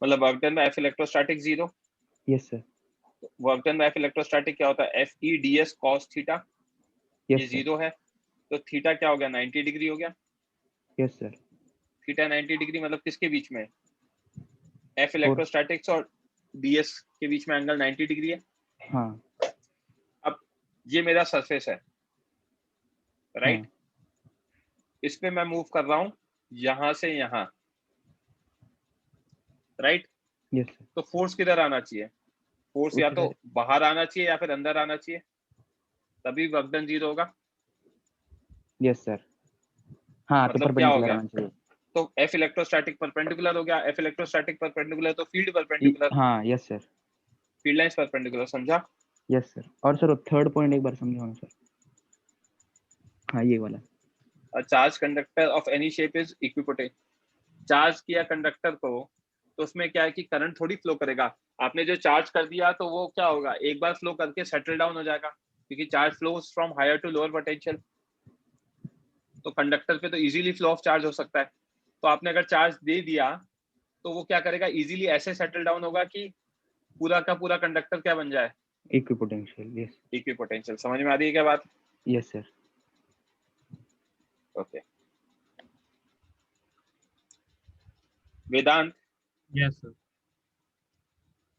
मतलब work done by F electrostatic 0। Yes sir. Work done by F electrostatic क्या होता है, FE/ds cos थीटा, ये यस सर। 0 है, तो थीटा क्या हो गया, 90 डिग्री हो गया। Yes sir. थीटा 90 डिग्री मतलब किसके बीच में, F इलेक्ट्रोस्टैटिक्स और ds के बीच में एंगल 90 डिग्री है। हाँ अब ये मेरा सरफेस है, राइट। हाँ। इस पे मैं मूव कर रहा हूं यहां से यहां, राइट। Yes sir. तो फोर्स किधर आना चाहिए, फोर्स या तो बाहर आना चाहिए या फिर अंदर आना चाहिए, तभी वर्क डन 0 होगा। Yes sir. हाँ तो मतलब क्या हो परपेंडिकुलर गया, आना चाहिए। तो F इलेक्ट्रोस्टैटिक परपेंडिकुलर हो गया, F इलेक्ट्रोस्टैटिक परपेंडिकुलर तो फील्ड परपेंडिकुलर, हाँ yes sir. Field lines perpendicular, समझा? Yes sir. और सर थर्ड पॉइंट एक बार समझाओ ना सर। हाँ ये वाला। A charged conductor of any shape is equipotent. Charge किया कंडक्टर को तो उसमें क्या है कि करंट थोड़ी फ्लो करेगा। आपने जो चार्ज कर दिया तो वो क्या होगा, एक बार फ्लो करके सेटल डाउन हो जाएगा, क्योंकि charge flows from higher to lower potential. तो कंडक्टर पे तो इजीली फ्लो ऑफ चार्ज हो सकता है। तो आपने अगर चार्ज दे दिया तो वो क्या करेगा, इजीली ऐसे सेटल डाउन होगा कि पूरा का पूरा कंडक्टर क्या बन जाए, इक्विपोटेंशियल। Yes equipotential. समझ में आ रही है क्या बात? Yes sir. Okay Vedant, Yes, sir.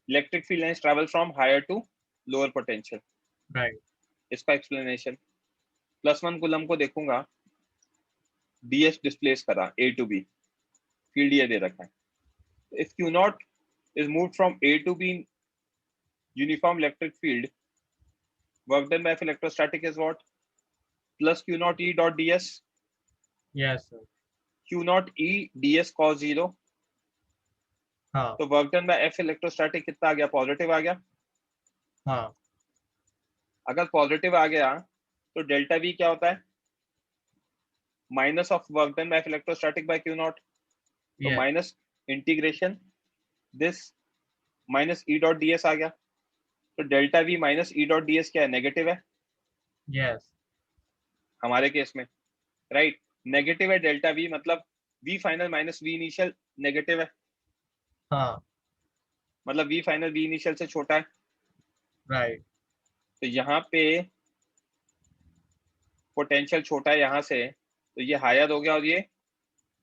Electric field lines travel from higher to lower potential, Right. इसका एक्सप्लेनेशन। +1 कूलम को देखूंगा, ds डिस्प्लेस करा a टू b, फील्ड ये दे रखा है। If q not is moved from a to b in uniform electric field, work done by F electrostatic is what? Plus q naught e dot ds, Yes, sir. q naught e ds cos 0। हाँ तो work done by F electrostatic कितना आ गया, पॉजिटिव आ गया। हाँ अगर पॉजिटिव आ गया तो डेल्टा v क्या होता है, minus of work done by F electrostatic by q not. तो yes minus integration this minus e dot ds आ गया। तो delta v minus e dot ds क्या है, नेगेटिव है yes हमारे केस में, राइट। नेगेटिव है डेल्टा v, मतलब v final minus v initial negative है, हाँ मतलब v फाइनल v इनिशियल से छोटा है। right तो यहाँ पे पोटेंशियल छोटा है यहाँ से, तो ये हायर हो गया और ये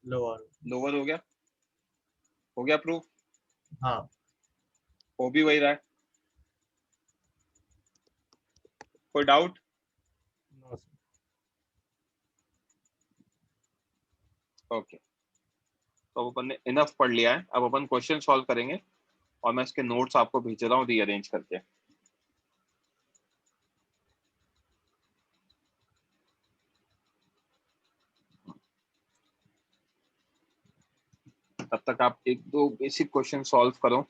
lower लोअर हो गया प्रूफ। हाँ हो भी वही रहा है, कोई डाउट? no sir. ओके तो अब अपन ने इनफ पढ़ लिया है, अब अपन क्वेश्चन सॉल्व करेंगे और मैं इसके नोट्स आपको भेज रहा हूँ रीअरेंज करके। तब तक आप एक दो बेसिक क्वेश्चन सॉल्व करो।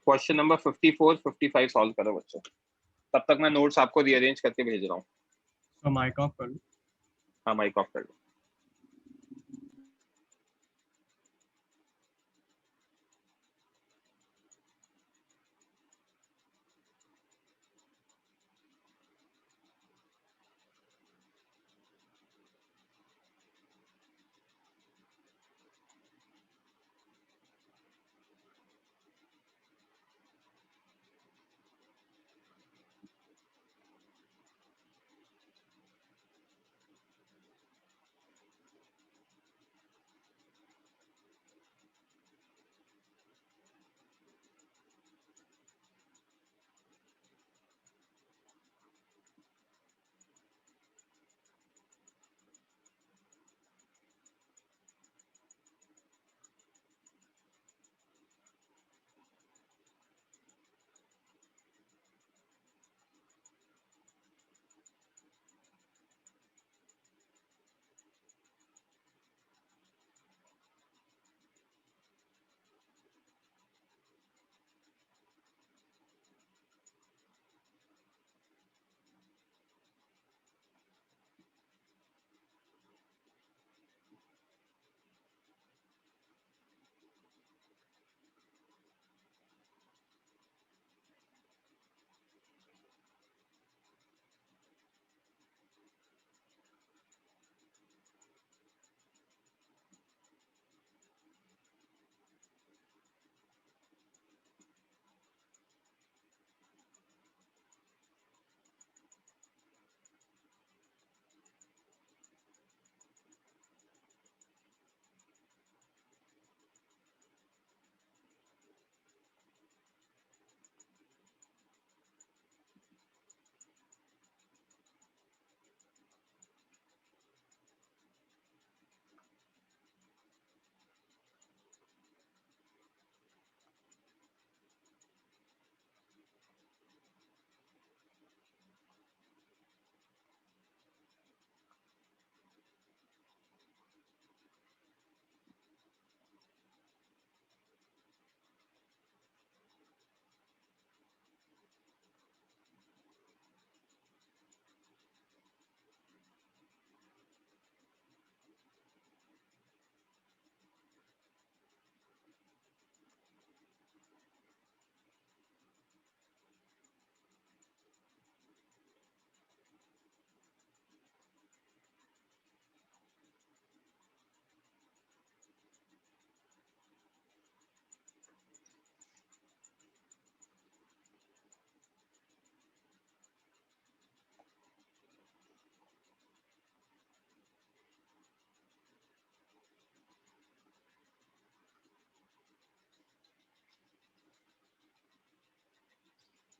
क्वेश्चन नंबर 54 55 सॉल्व करो बच्चों, तब तक मैं नोट्स आपको रीअरेंज करके भेज रहा हूँ। So mic off कर लो। हाँ माइक ऑफ कर लो।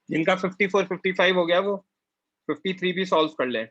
जिनका 54 55 हो गया वो 53 भी सॉल्व कर लें।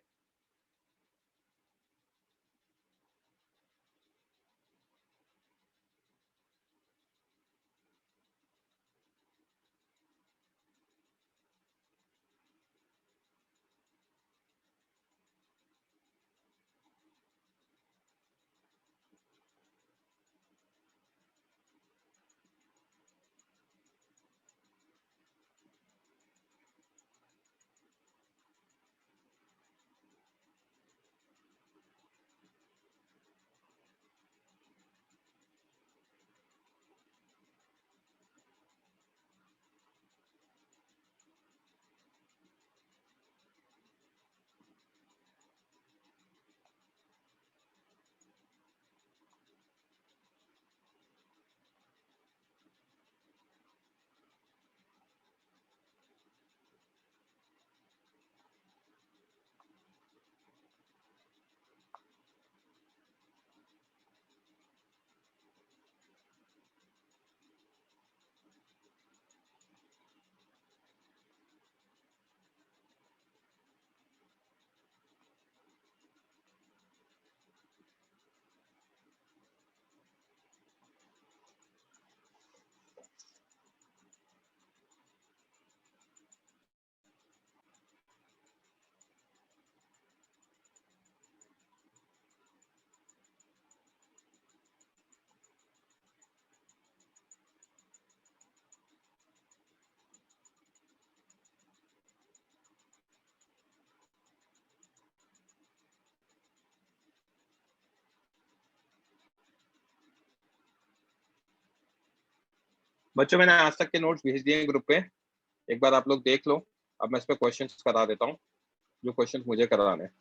बच्चों मैंने आज तक के नोट्स भेज दिए ग्रुप पे, एक बार आप लोग देख लो। अब मैं इस पे क्वेश्चंस करा देता हूँ, जो क्वेश्चंस मुझे कराने हैं।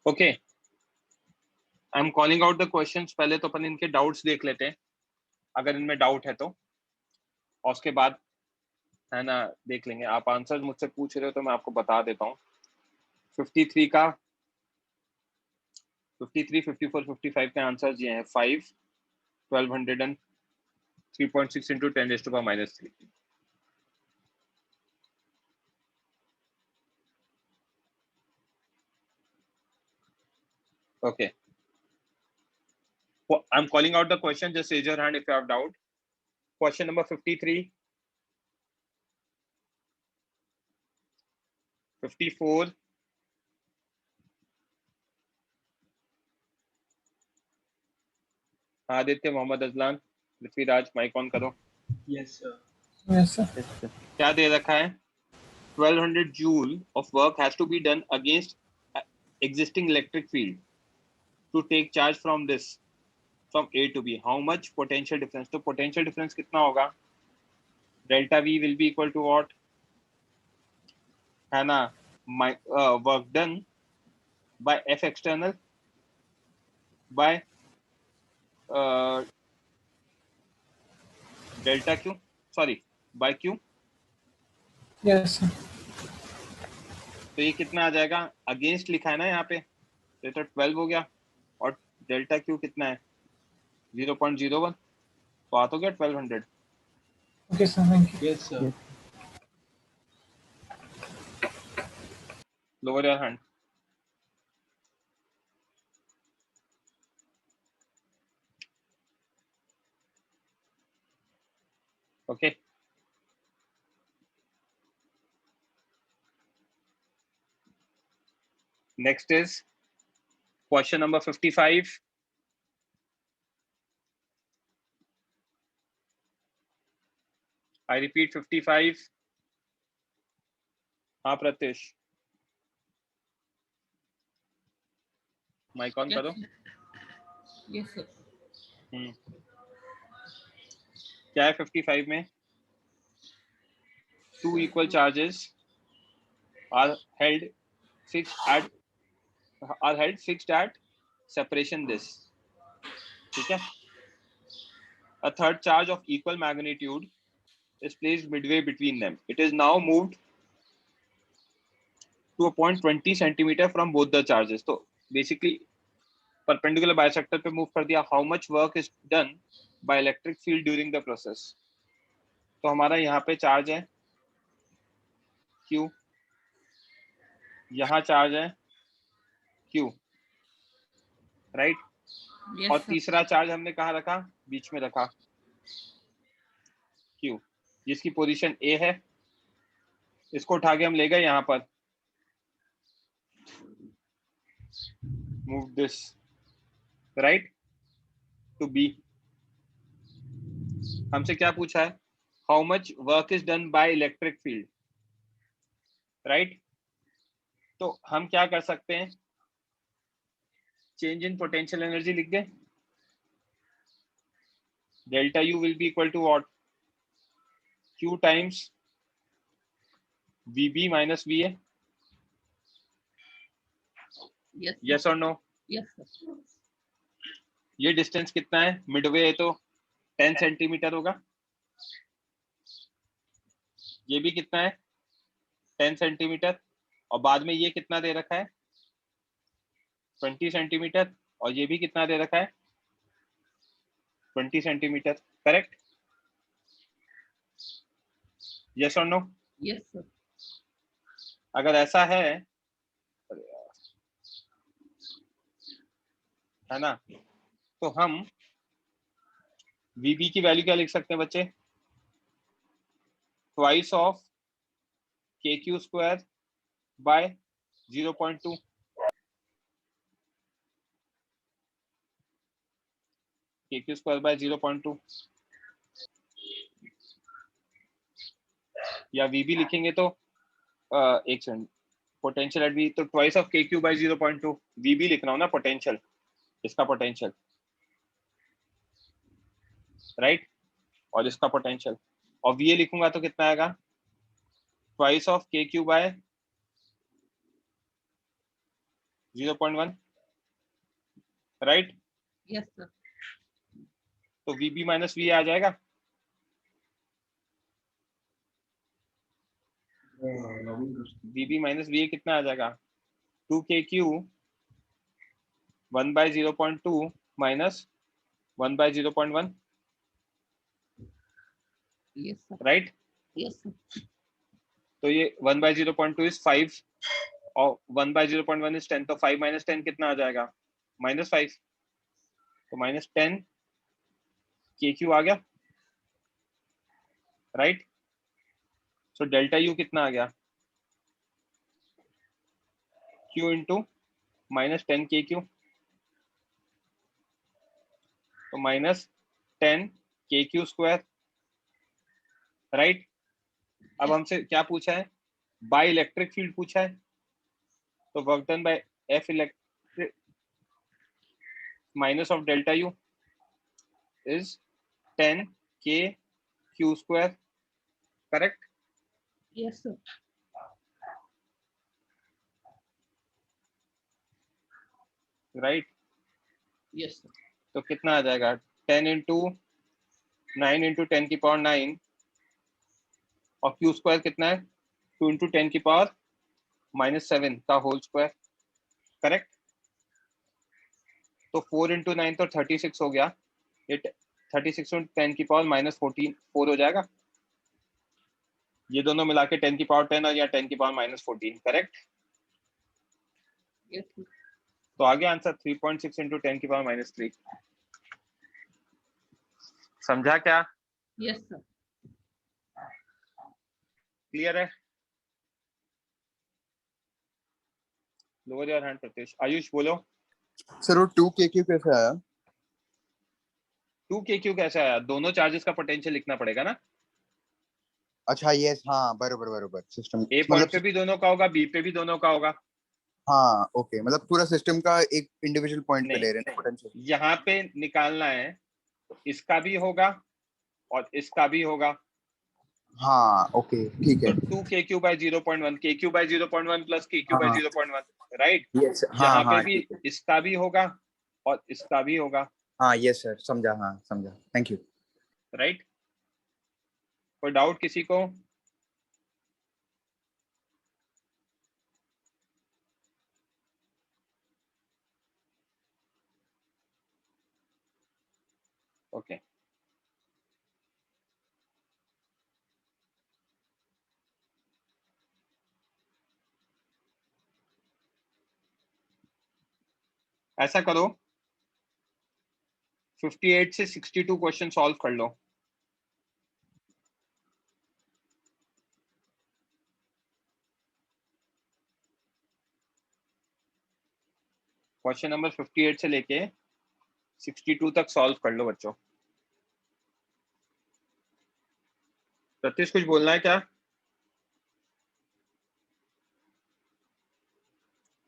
Okay, I am calling out the questions. पहले तो अपन इनके डाउट्स देख लेते हैं, अगर इनमें डाउट है तो, और उसके बाद है ना देख लेंगे। आप आंसर मुझसे पूछ रहे हो तो मैं आपको बता देता हूँ। 53 का 53, 54, 55 के आंसर्स ये हैं 5, 1200 and 3.6 into 10⁻³ Okay. I'm calling out the question. Just raise your hand if you have doubt. Question number 53, 54, Aditya, Mohammad Ajlan, Prithviraj, mike on करो। Yes sir. क्या दे रखा है? 1200 joule of work has to be done against existing electric field to take charge from this from A to B. How much potential difference? तो potential difference कितना होगा? Delta V will be equal to what? है ना, work done by F external by delta Q, sorry, by Q. Yes sir. तो ये कितना आ जाएगा? अगेंस्ट लिखा है ना यहाँ पे, तो 12 हो गया, और डेल्टा Q कितना है? 0.01, तो आ तो गया 1200। Okay sir, thank you. Yes sir. Lower your hand. Okay, next is question number 55. I repeat 55. हाँ प्रत्येश, माइक ऑन करो। Yes sir. क्या है 55 में? two equal charges are held fixed at separation this. ठीक है? A third charge of equal magnitude is placed midway between them. It is now moved to a point 20 centimeter from both the charges. तो basically perpendicular bisector पे move कर दिया. How much work is done by electric field during the process? तो हमारा यहाँ पे चार्ज है Q, यहाँ चार्ज है Q, राइट? Yes, और sir. तीसरा चार्ज हमने कहाँ रखा? बीच में रखा Q, जिसकी पोजीशन A है. इसको उठा के हम ले गए यहाँ पर. Move this right to B. हमसे क्या पूछा है? How much work is done by electric field, right? तो हम क्या कर सकते हैं? Change in potential energy लिख दें. Delta U will be equal to what? Q times VB minus VA. Yes, sir. Yes or no? Yes, sir. ये डिस्टेंस कितना है? मिडवे है तो 10 सेंटीमीटर होगा. ये भी कितना है? 10 सेंटीमीटर. और बाद में ये कितना दे रखा है? 20 सेंटीमीटर. और ये भी कितना दे रखा है? 20 सेंटीमीटर. करेक्ट? यस और नो? Yes, sir. अगर ऐसा है ना, तो हम VB की वैल्यू क्या लिख सकते हैं बच्चे? Twice of KQ square by 0.2. KQ square by 0.2. या VB लिखेंगे तो एक सेकंड, पोटेंशियल एट V, तो twice of KQ by 0.2. VB लिख रहा हूँ ना, पोटेंशियल, इसका पोटेंशियल, राइट? और इसका पोटेंशियल. और VA लिखूंगा तो कितना आएगा? Twice of KQ by 0.1, right? Yes, sir. तो VB माइनस VA आ जाएगा. VB माइनस VA कितना आ जाएगा? 2KQ 1 by 0.2 minus 1 by 0.1, Yes, sir. Right? Yes, sir. तो ये 1 by 0.2 इज 5 और 1 by 0.1 इज 10. तो 5 माइनस 10 कितना आ जाएगा? -5. तो -10 KQ आ गया, राइट? सो डेल्टा U कितना आ गया? Q into -10 KQ. तो -10 KQ स्क्वायर, राइट? अब हमसे क्या पूछा है? बाय इलेक्ट्रिक फील्ड पूछा है. तो work done by F electric minus of delta U is 10 KQ square. Correct? Yes, sir. Right? Yes, sir. तो कितना आ जाएगा? 10 इंटू 9 इंटू 10 की पावर 9 और Q स्क्वायर कितना है? 2 इंटू 10 की पावर -7 का होल स्क्वायर. करेक्ट? तो 4 इंटू 9 तो 36 हो गया. ये 36 इंटू 10 की पावर -14 4 हो जाएगा. ये दोनों मिला के 10 की पावर 10 और या 10 की पावर -14. करेक्ट? Yes, sir. तो आगे आंसर 3.6 इंटू 10 की पावर -3. समझा क्या? Yes, sir. क्लियर है? Lower your hand Pratyesh. Ayush बोलो. सर वो 2KQ कैसे आया? 2KQ कैसे आया? दोनों चार्जेस का पोटेंशियल लिखना पड़ेगा ना. अच्छा यस, हाँ बरोबर बरोबर. सिस्टम A पॉइंट पे भी दोनों का होगा, B पे भी दोनों का होगा. हाँ ओके, मतलब पूरा सिस्टम का एक इंडिविजुअल पॉइंट पे नहीं, ले रहे हैं पोटेंशियल. यहाँ पे निकालना है. इसका भी होगा और इसका भी होगा. हाँ ओके ठीक तो है। 2 kq by 0.1 kq by 0.1 plus kq by हाँ 0.1, राइट। यस हाँ यहाँ पे हाँ भी ठीक है। इसका भी होगा और इसका भी होगा, हाँ यस सर समझा, हाँ समझा, थैंक यू। राइट। कोई डाउट किसी को? ओके ऐसा करो, 58 से 62 क्वेश्चन सॉल्व कर लो। क्वेश्चन नंबर 58 से लेके 62 तक सॉल्व कर लो बच्चों। सतीश कुछ बोलना है क्या?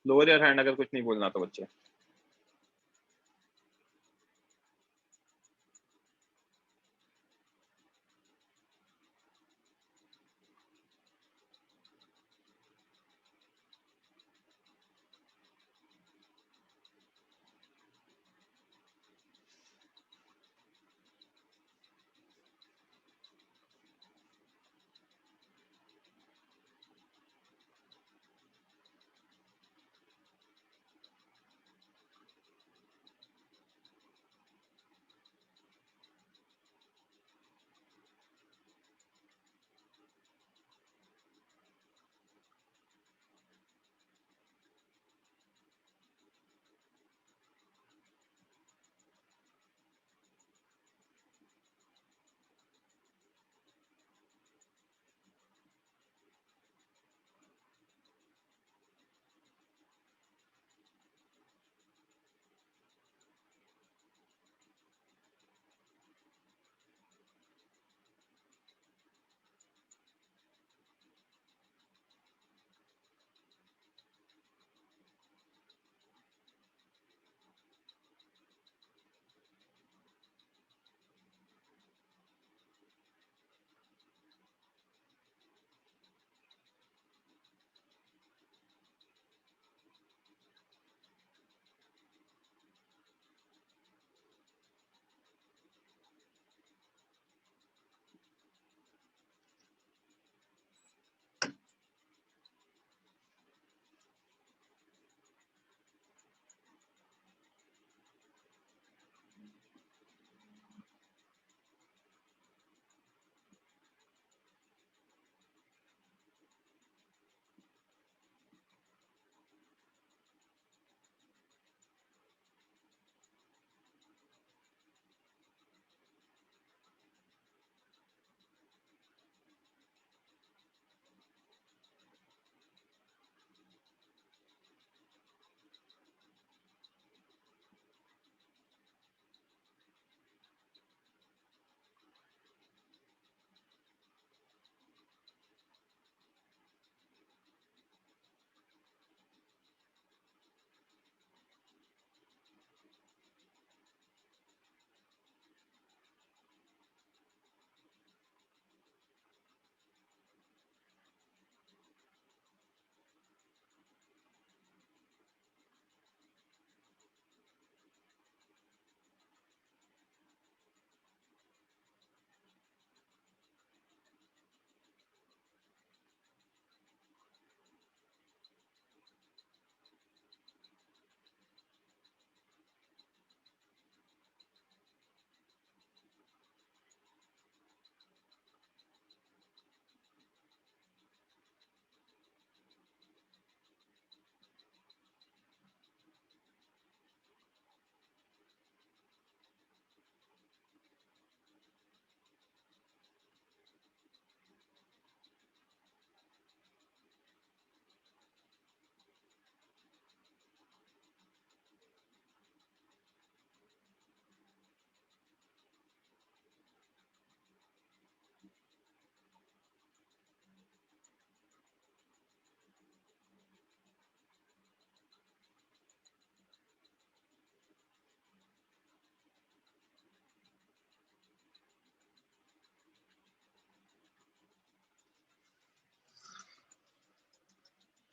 लोअर योर हैंड अगर कुछ नहीं बोलना तो बच्चे।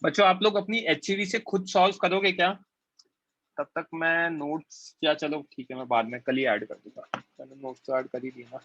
बच्चों आप लोग अपनी HCV से खुद सॉल्व करोगे क्या? तब तक मैं नोट्स, या चलो ठीक है मैं बाद में कल ही ऐड कर दूंगा, मैंने नोट्स तो ऐड कर ही दिया ना।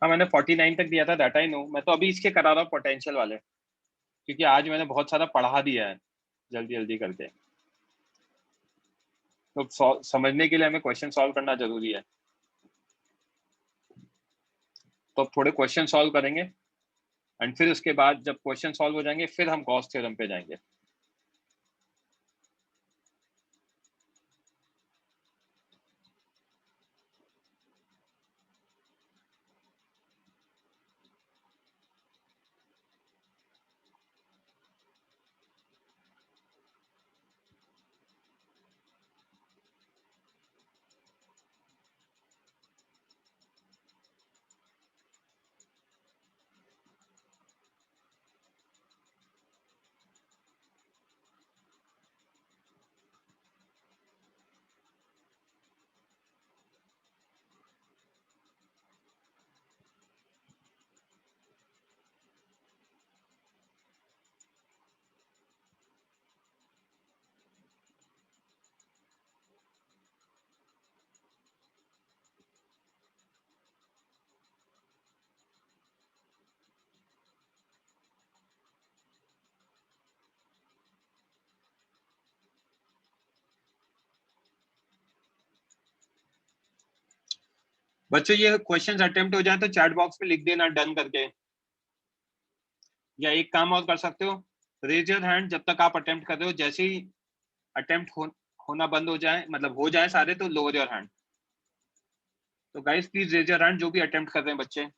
हाँ मैंने 49 तक दिया था, दैट आई नो। मैं तो अभी इसके करा रहा हूँ पोटेंशियल वाले, क्योंकि आज मैंने बहुत सारा पढ़ा दिया है जल्दी जल्दी करके, तो समझने के लिए हमें क्वेश्चन सॉल्व करना जरूरी है। तो अब थोड़े क्वेश्चन सॉल्व करेंगे एंड फिर उसके बाद जब क्वेश्चन सॉल्व हो जाएंगे फिर हम गॉस थ्योरम पे जाएंगे। बच्चों ये क्वेश्चंस अटेम्प्ट हो जाए तो चैट बॉक्स में लिख देना डन करके, या एक काम और कर सकते हो, रेज योर हैंड जब तक आप अटेम्प्ट कर रहे हो, जैसे ही अटेम्प्ट होना बंद हो जाए, मतलब हो जाए सारे, तो लोअर योर हैंड। तो guys please raise your hand जो भी अटेम्प्ट कर रहे हैं बच्चे।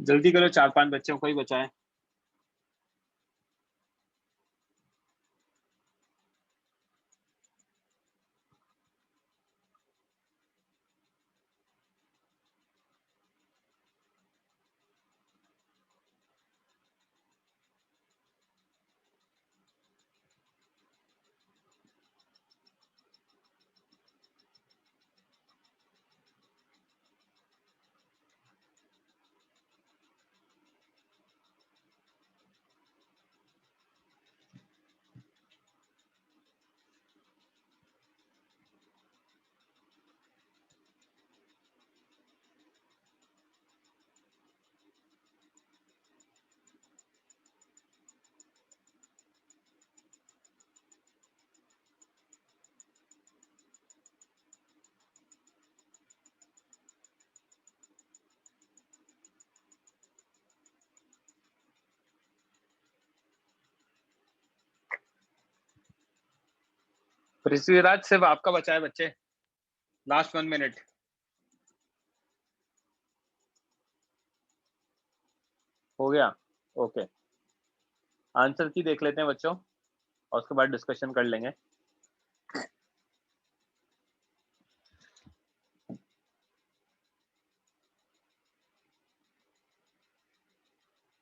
जल्दी करो, 4-5 बच्चों को ही बचा है। पृथ्वीराज सिर्फ आपका बचा है बच्चे, लास्ट 1 मिनट। हो गया? ओके, आंसर की देख लेते हैं बच्चों और उसके बाद डिस्कशन कर लेंगे।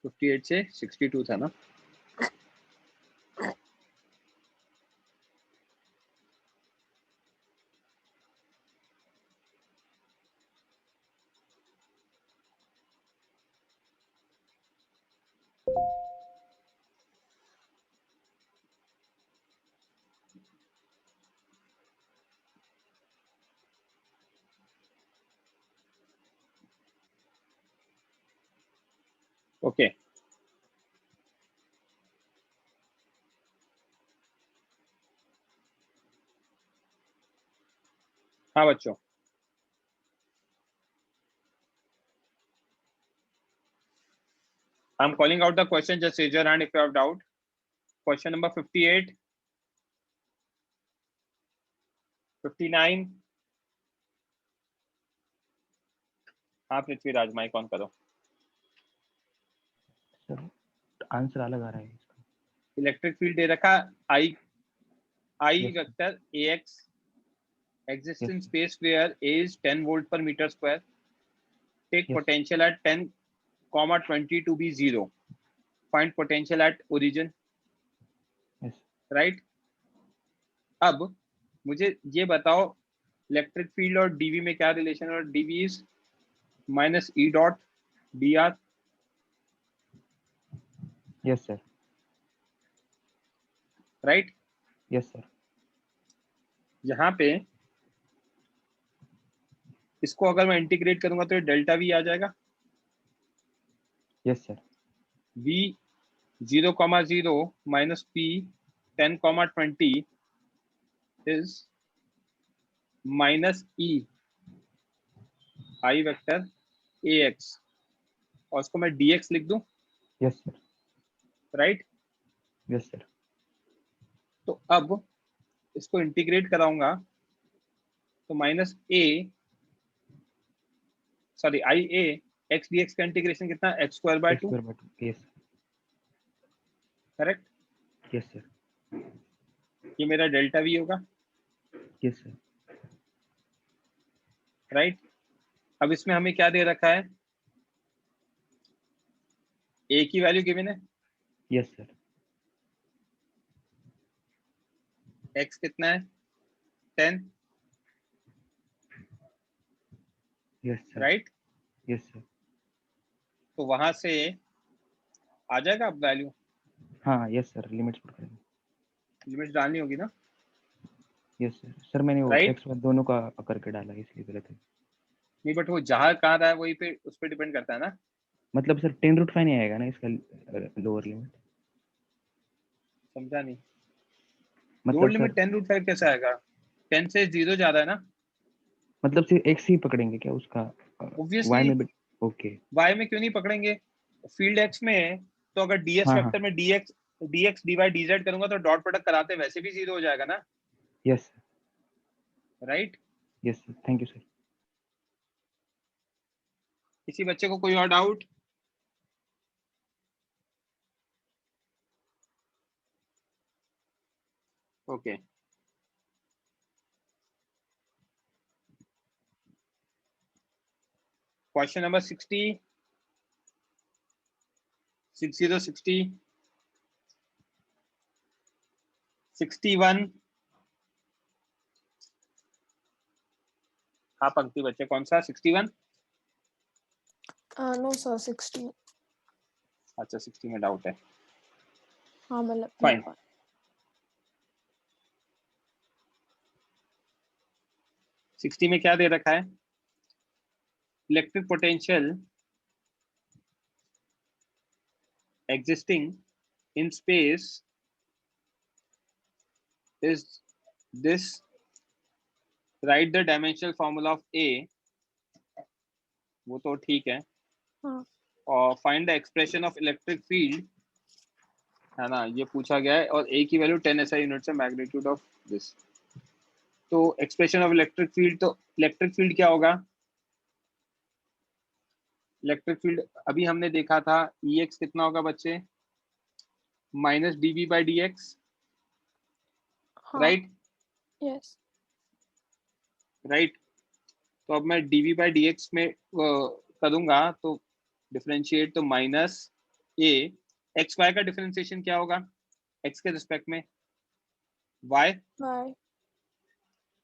$58 से 62 था ना? ओके, हाँ बच्चों, I'm calling out the question. Just raise your hand if you have doubt. Question number 58, 59. हाँ पृथ्वीराज, माइक ऑन करो। सर आंसर अलग आ रहा है इसका। इलेक्ट्रिक फील्ड दे रखा I Yes, sir. vector AX exists Yes, in sir. space where A is 10 volt per meter square. Take Yes. potential at 10,20 to be 0. Find potential at origin. Yes. Right? अब मुझे ये बताओ, इलेक्ट्रिक फील्ड और डीवी में क्या रिलेशन है? और DV is minus E dot D R. Yes, sir. Right? Yes, sir. यहाँ पे इसको अगर मैं इंटीग्रेट करूंगा तो ये डेल्टा वी आ जाएगा। Yes, sir. v 0,0 minus p 10,20 is minus e I vector ax, और उसको मैं dx लिख दूं। Yes, sir. Right? Yes, sir. तो अब इसको इंटीग्रेट कराऊंगा तो minus A sorry I A x D x का इंटीग्रेशन कितना? X square by X 2। square by 2. Yes. Correct? Yes, sir. ये मेरा डेल्टा वी होगा। Yes, sir. राइट? अब इसमें हमें क्या दे रखा है? ए की वैल्यू गिवन है, Yes, sir. एक्स कितना है? 10। Yes, sir. Right? Yes, sir. तो वहां से आ जाएगा अब वैल्यू। हाँ, yes, sir. लिमिट्स पुट करेंगे। लिमिट डालनी होगी ना? Yes, sir. सर मैंने वो Right? x y दोनों का करके डाला है, इसलिए गलत है। नहीं, बट वो जहां कहाँ रहा है वही पे, उस पर डिपेंड करता है ना। मतलब सर 10√5 नहीं आएगा ना इसका लोअर लिमिट? समझा नहीं। मतलब लोअर सर लिमिट 10√5 कैसे आएगा? 10 से 0 ज्यादा है ना। मतलब सिर्फ x ही पकड़ेंगे क्या उसका? y ऑब्वियसली में भी? ओके। y में क्यों नहीं पकड़ेंगे? फील्ड x में है तो अगर ds हाँ, वेक्टर में dx dy dz करूंगा तो डॉट प्रोडक्ट कराते वैसे भी 0 हो जाएगा ना। Yes right? Yes sir, thank you sir. किसी बच्चे को कोई और डाउट? Okay question number 60 61। हाँ पंक्ति बच्चे, कौन सा 61? No sir 60। अच्छा 60 में डाउट है, हाँ मतलब फाइन। मेरे पास। 60 में क्या दे रखा है? Electric potential existing in space is this, write the dimensional formula of A, वो तो ठीक है, हाँ और find the expression of electric field, है ना, ये पूछा गया है, और A की वैल्यू 10 SI यूनिट्स है, मैग्नीट्यूड ऑफ दिस। तो एक्सप्रेशन ऑफ इलेक्ट्रिक फील्ड, तो इलेक्ट्रिक फील्ड क्या होगा? इलेक्ट्रिक फील्ड अभी हमने देखा था, EX कितना होगा बच्चे? माइनस dB by dx, हाँ राइट यस राइट। तो अब मैं dV by dx में करूंगा तो डिफरेंशिएट, तो माइनस a, एक्स वाई का डिफरेंशिएशन क्या होगा x के रिस्पेक्ट में? y, बाय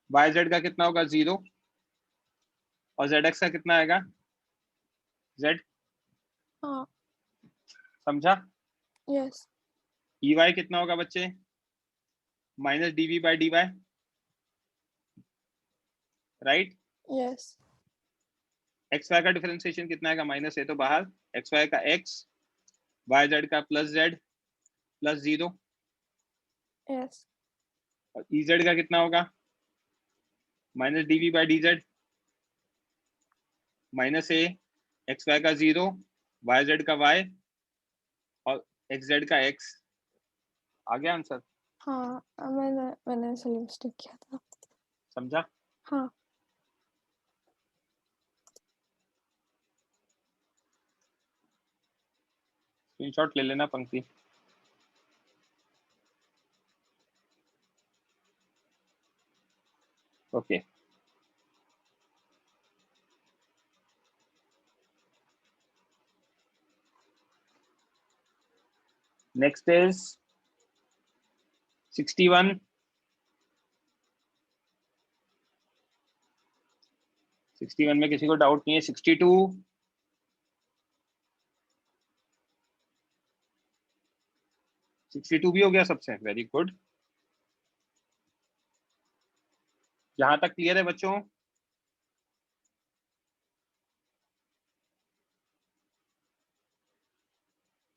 y z का कितना होगा? 0, और zx का कितना आएगा? z, हाँ समझा? यस ey कितना होगा बच्चे? Minus dV by dy, right. Yes x y का डिफरेंशिएशन कितना आएगा? माइनस है तो बाहर, एक्स वाई का x, y z का प्लस z प्लस 0, यस और ez का कितना होगा? Minus dV by dz, minus a, x y का 0, वाई जेड का y, और एक्स जेड का x। आ गया आंसर? हाँ मैंने इसलिए मिस्टेक किया था। समझा? हाँ स्क्रीनशॉट ले लेना पंक्ति। Okay next is 61। 61 में किसी को डाउट नहीं है? 62, 62 भी हो गया सबसे, वेरी गुड। यहां तक क्लियर है बच्चों?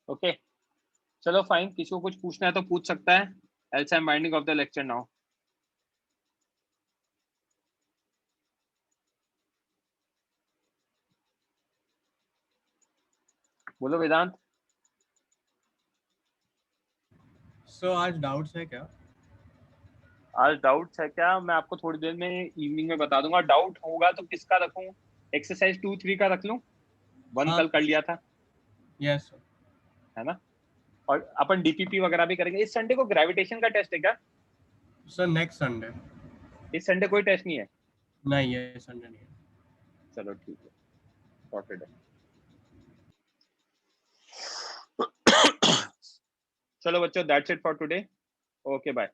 ओके चलो फाइन, किसी को कुछ पूछना है तो पूछ सकता है, else I am winding of the lecture now. बोलो वेदांत। सो आज डाउट्स है क्या? आज डाउट्स है क्या? मैं आपको थोड़ी देर में इवनिंग में बता दूंगा। डाउट होगा तो किसका रखूं? एक्सरसाइज 2-3 का रख लूं? 1 हाँ कल कर लिया था, यस सर। है ना, और अपन डीपीपी वगैरह भी करेंगे। इस संडे को ग्रेविटेशन का टेस्ट है क्या? Sir next Sunday. इस संडे कोई टेस्ट नहीं है? नहीं ये संडे नहीं है। चलो ठीक है, सॉर्टेड है। चलो बच्चों, that's it for today. Okay bye.